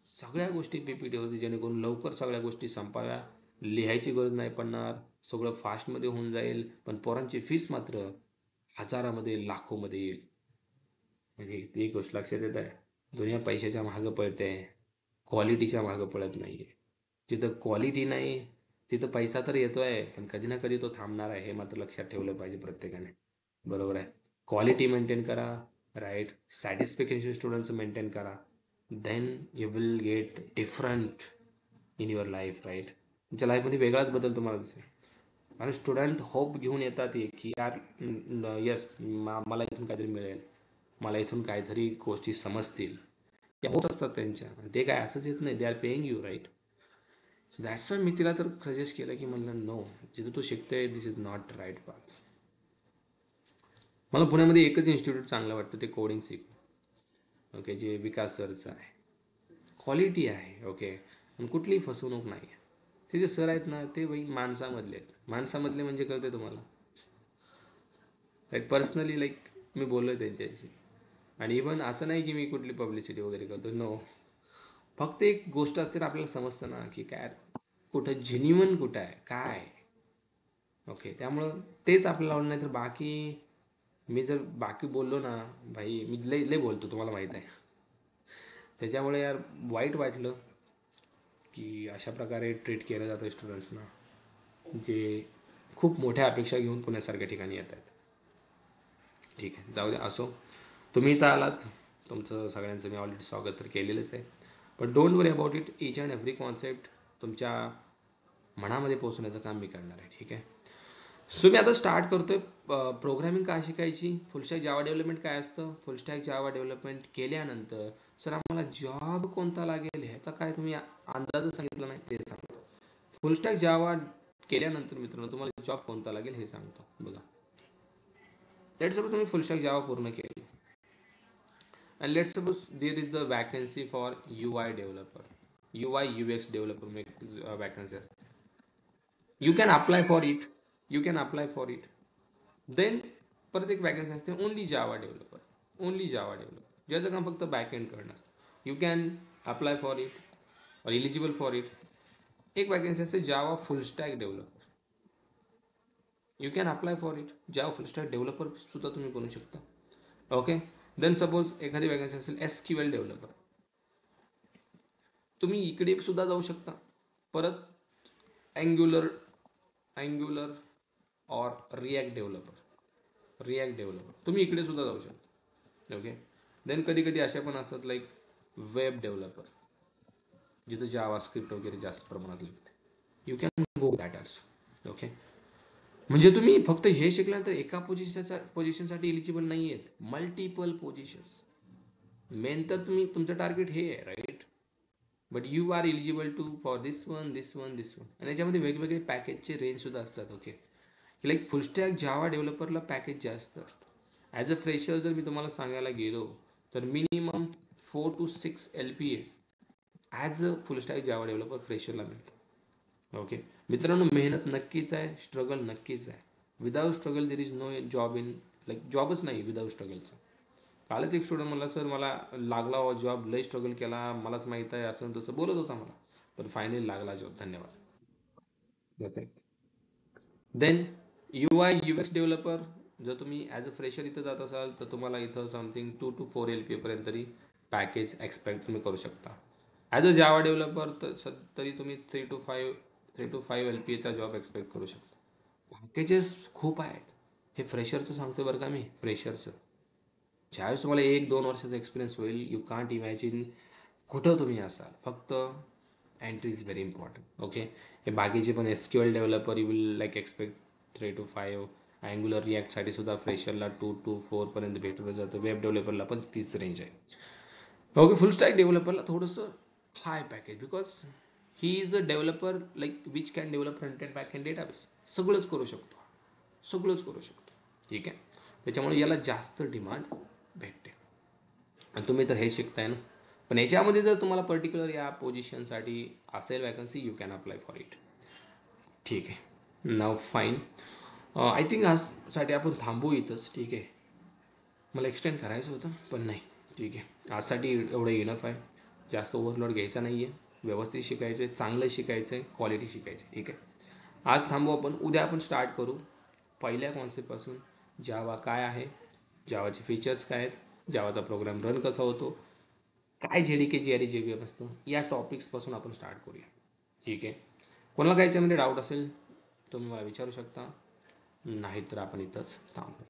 सगळ्या गोष्टी PPTवरती, जेणेकरून लवकर सगळ्या गोष्टी संपाव्या, लिहायची गरज नाही पडणार, सगळं फास्टमध्ये होऊन जाईल, पण पोरांची फीस मात्र हजारामध्ये लाखोमध्ये येईल. म्हणजे ती गोष्ट लक्षात येत आहे. दुनिया पैशाच्या मागं पळते, क्वालिटीच्या मागं पळत नाही आहे. जिथं क्वालिटी नाही तिथं पैसा तर येतो आहे, पण कधी ना कधी तो थांबणार आहे, हे मात्र लक्षात ठेवलं पाहिजे प्रत्येकाने. बरोबर आहे. क्वालिटी मेंटेन करा, राईट. सॅटिस्फॅक्शन स्टुडंटचं मेंटेन करा, then you will get different in your life, right. तुमच्या लाईफमध्ये वेगळाच बदल तुम्हाला दिसेल. आणि स्टुडंट होप घेऊन येतात की यार यस मला इथून काहीतरी मिळेल, मला इथून काहीतरी गोष्टी समजतील, या होत असतात त्यांच्या. ते काय असंच येत नाही, they are paying you, right. So that's why मी तिला तर सजेस्ट केलं की म्हणलं नो, जिथं तू शिकतोय दिस इज नॉट राईट पाथ. मला पुण्यामध्ये एकच इन्स्टिट्यूट चांगलं वाटतं, ते कोडिंग शिकू, ओके, जे विकास सरचं आहे. क्वालिटी आहे, ओके, आणि कुठलीही फसवणूक नाही आहे. ते जे सर आहेत ना, ते बाई माणसामधले आहेत. माणसामधले म्हणजे कळते तुम्हाला, लाईक पर्सनली, लाईक मी बोललो आहे त्यांच्याशी. आणि इवन असं नाही की मी कुठली पब्लिसिटी वगैरे करतो, नो. फक्त एक गोष्ट असते ना, आपल्याला समजतं ना की काय कुठं जेन्युइन कुठं आहे, काय आहे. ओके, त्यामुळं तेच आपल्याला आवडलं. नाही तर बाकी मी जर बाकी बोललो ना, भाई मी लय लय बोलतो, तुम्हाला माहीत आहे. त्याच्यामुळे यार वाईट वाटलं की अशा प्रकारे ट्रीट केलं जातं स्टुडंट्सना, जे खूप मोठ्या अपेक्षा घेऊन पुण्यासारख्या ठिकाणी येत आहेत. ठीक आहे, जाऊ द्या, असो. तुम्ही इथं आलात, तुमचं सगळ्यांचं मी ऑलरेडी स्वागत तर केलेलंच आहे. पण don't worry about it, each and every concept तुमच्या मनामध्ये पोहोचण्याचं काम मी करणार आहे. ठीक आहे. सो मी आता स्टार्ट करतोय. प्रोग्रामिंग काय शिकायची, फुलस्टॅक जावा डेव्हलपमेंट काय असतं, फुलस्टॅक जावा डेव्हलपमेंट केल्यानंतर सर आम्हाला जॉब कोणता लागेल ह्याचा काय तुम्ही अंदाजच सांगितलं नाही, ते सांगतो. फुलस्टॅक जावा केल्यानंतर मित्रांनो तुम्हाला जॉब कोणता लागेल हे सांगतो. बघा, लेट सपोज तुम्ही फुलस्टॅक जावा पूर्ण केली, and let's suppose there is a vacancy for UI developer, UI UX developer vacancy असते. You can apply for it, you can apply for it. Then परत एक वॅकन्सी असते ओनली जावा डेव्हलपर, ओनली जावा developer, ज्याचं काम फक्त backend करणं. You can apply for it और eligible for it. एक वॅकन्सी असते Java full stack developer, you can apply for it. Java full stack developer सुद्धा तुम्ही बनू शकता. ओके. देन सपोज एखादी वॅकन्सी असेल SQL डेव्हलपर, तुम्ही इकडे सुद्धा जाऊ शकता. परत अँग्युलर और रिॲक्ट डेव्हलपर तुम्ही इकडे सुद्धा जाऊ शकता. ओके. देन कधी कधी अशा पण असतात लाईक वेब डेव्हलपर, जिथं जावा स्क्रिप्ट वगैरे जास्त प्रमाणात लागते. You can go that also. Okay. म्हणजे तुम्ही फक्त हे शिकल्यानंतर एका पोझिशनसाठी एलिजिबल नाही आहेत, मल्टिपल पोझिशन्स. मेन तर तुम्ही तुमचं टार्गेट हे आहे, right. But you are eligible to for this one, this one, this one. आणि याच्यामध्ये वेगवेगळे पॅकेजचे रेंजसुद्धा असतात. ओके. लाईक फुलस्टॅक जावा डेव्हलपरला पॅकेज जास्त असतं. ॲज अ फ्रेशर जर मी तुम्हाला सांगायला गेलो तर minimum 4 to 6 LPA as a full stack Java developer फ्रेशरला मिळतं. ओके मित्रांनो, मेहनत नक्कीच आहे, स्ट्रगल नक्कीच आहे. Without struggle there is no job in, like जॉबच नाही विदाऊट स्ट्रगलचं. कालच एक स्टुडंट मला, सर मला लागला जॉब, लई स्ट्रगल केला, मलाच माहीत आहे, असं तसं बोलत होता मला, पण फायनली लागला जॉब. धन्यवाद. देन UI UX डेव्हलपर, जर तुम्ही ॲज अ फ्रेशर इथं जात असाल तर तुम्हाला इथं समथिंग 2 to 4 LPA पर्यंत तरी पॅकेज एक्सपेक्ट तुम्ही करू शकता. ॲज अ जावा डेव्हलपर तर तरी तुम्ही 3 to 5 LPAचा जॉब एक्सपेक्ट करू शकता. पॅकेजेस खूप आहेत. हे फ्रेशरचं सांगतो बरं का मी, फ्रेशरचं. ज्यावेळेस तुम्हाला 1-2 वर्षाचा एक्सपिरियन्स होईल, यू कांट इमॅजिन कुठं तुम्ही असाल. फक्त entry is very important. Okay. हे बाकीचे पण SQL developer you will like expect 3 to 5. Angular रिॲक्टसाठी सुद्धा फ्रेशरला 2 to 4 पर्यंत भेटलं जातं. वेब डेव्हलपरला पण तीच रेंज आहे. ओके. फुल स्टॅक डेव्हलपरला थोडंसं high package, because he is a developer like which can develop front end back end database. सगळंच करू शकतो, सगळंच करू शकतो. ठीक आहे. त्याच्यामुळे याला जास्त डिमांड भेटते. आणि तुम्ही तर हे शिकताय ना. पण याच्यामध्ये जर तुम्हाला पर्टिक्युलर या पोझिशनसाठी असेल vacancy, you can apply for it. ठीक आहे. नाव फाईन. आय थिंक आजसाठी आपण थांबू इथंच. ठीक आहे. मला एक्सटेंड करायचं होतं पण नाही. ठीक आहे, आजसाठी एवढं इनफ आहे. जास्त ओव्हरलोड घ्यायचा नाही आहे. व्यवस्थित शिकायचं आहे, चांगलं शिकायचं आहे, क्वालिटी शिकायचं आहे. ठीक आहे, आज थांबू आपण, उद्या आपण स्टार्ट करू पहिल्या कॉन्सेप्टपासून. जावा काय आहे, जावाचे फीचर्स काय आहेत, जावाचा प्रोग्राम रन कसा होतो, काय JDK GRE JVM असतं, या टॉपिक्सपासून आपण स्टार्ट करूया. ठीक आहे, कोणाला काय याच्यामध्ये डाऊट असेल तुम्ही मला विचारू शकता, नाहीतर आपण इथंच थांबू.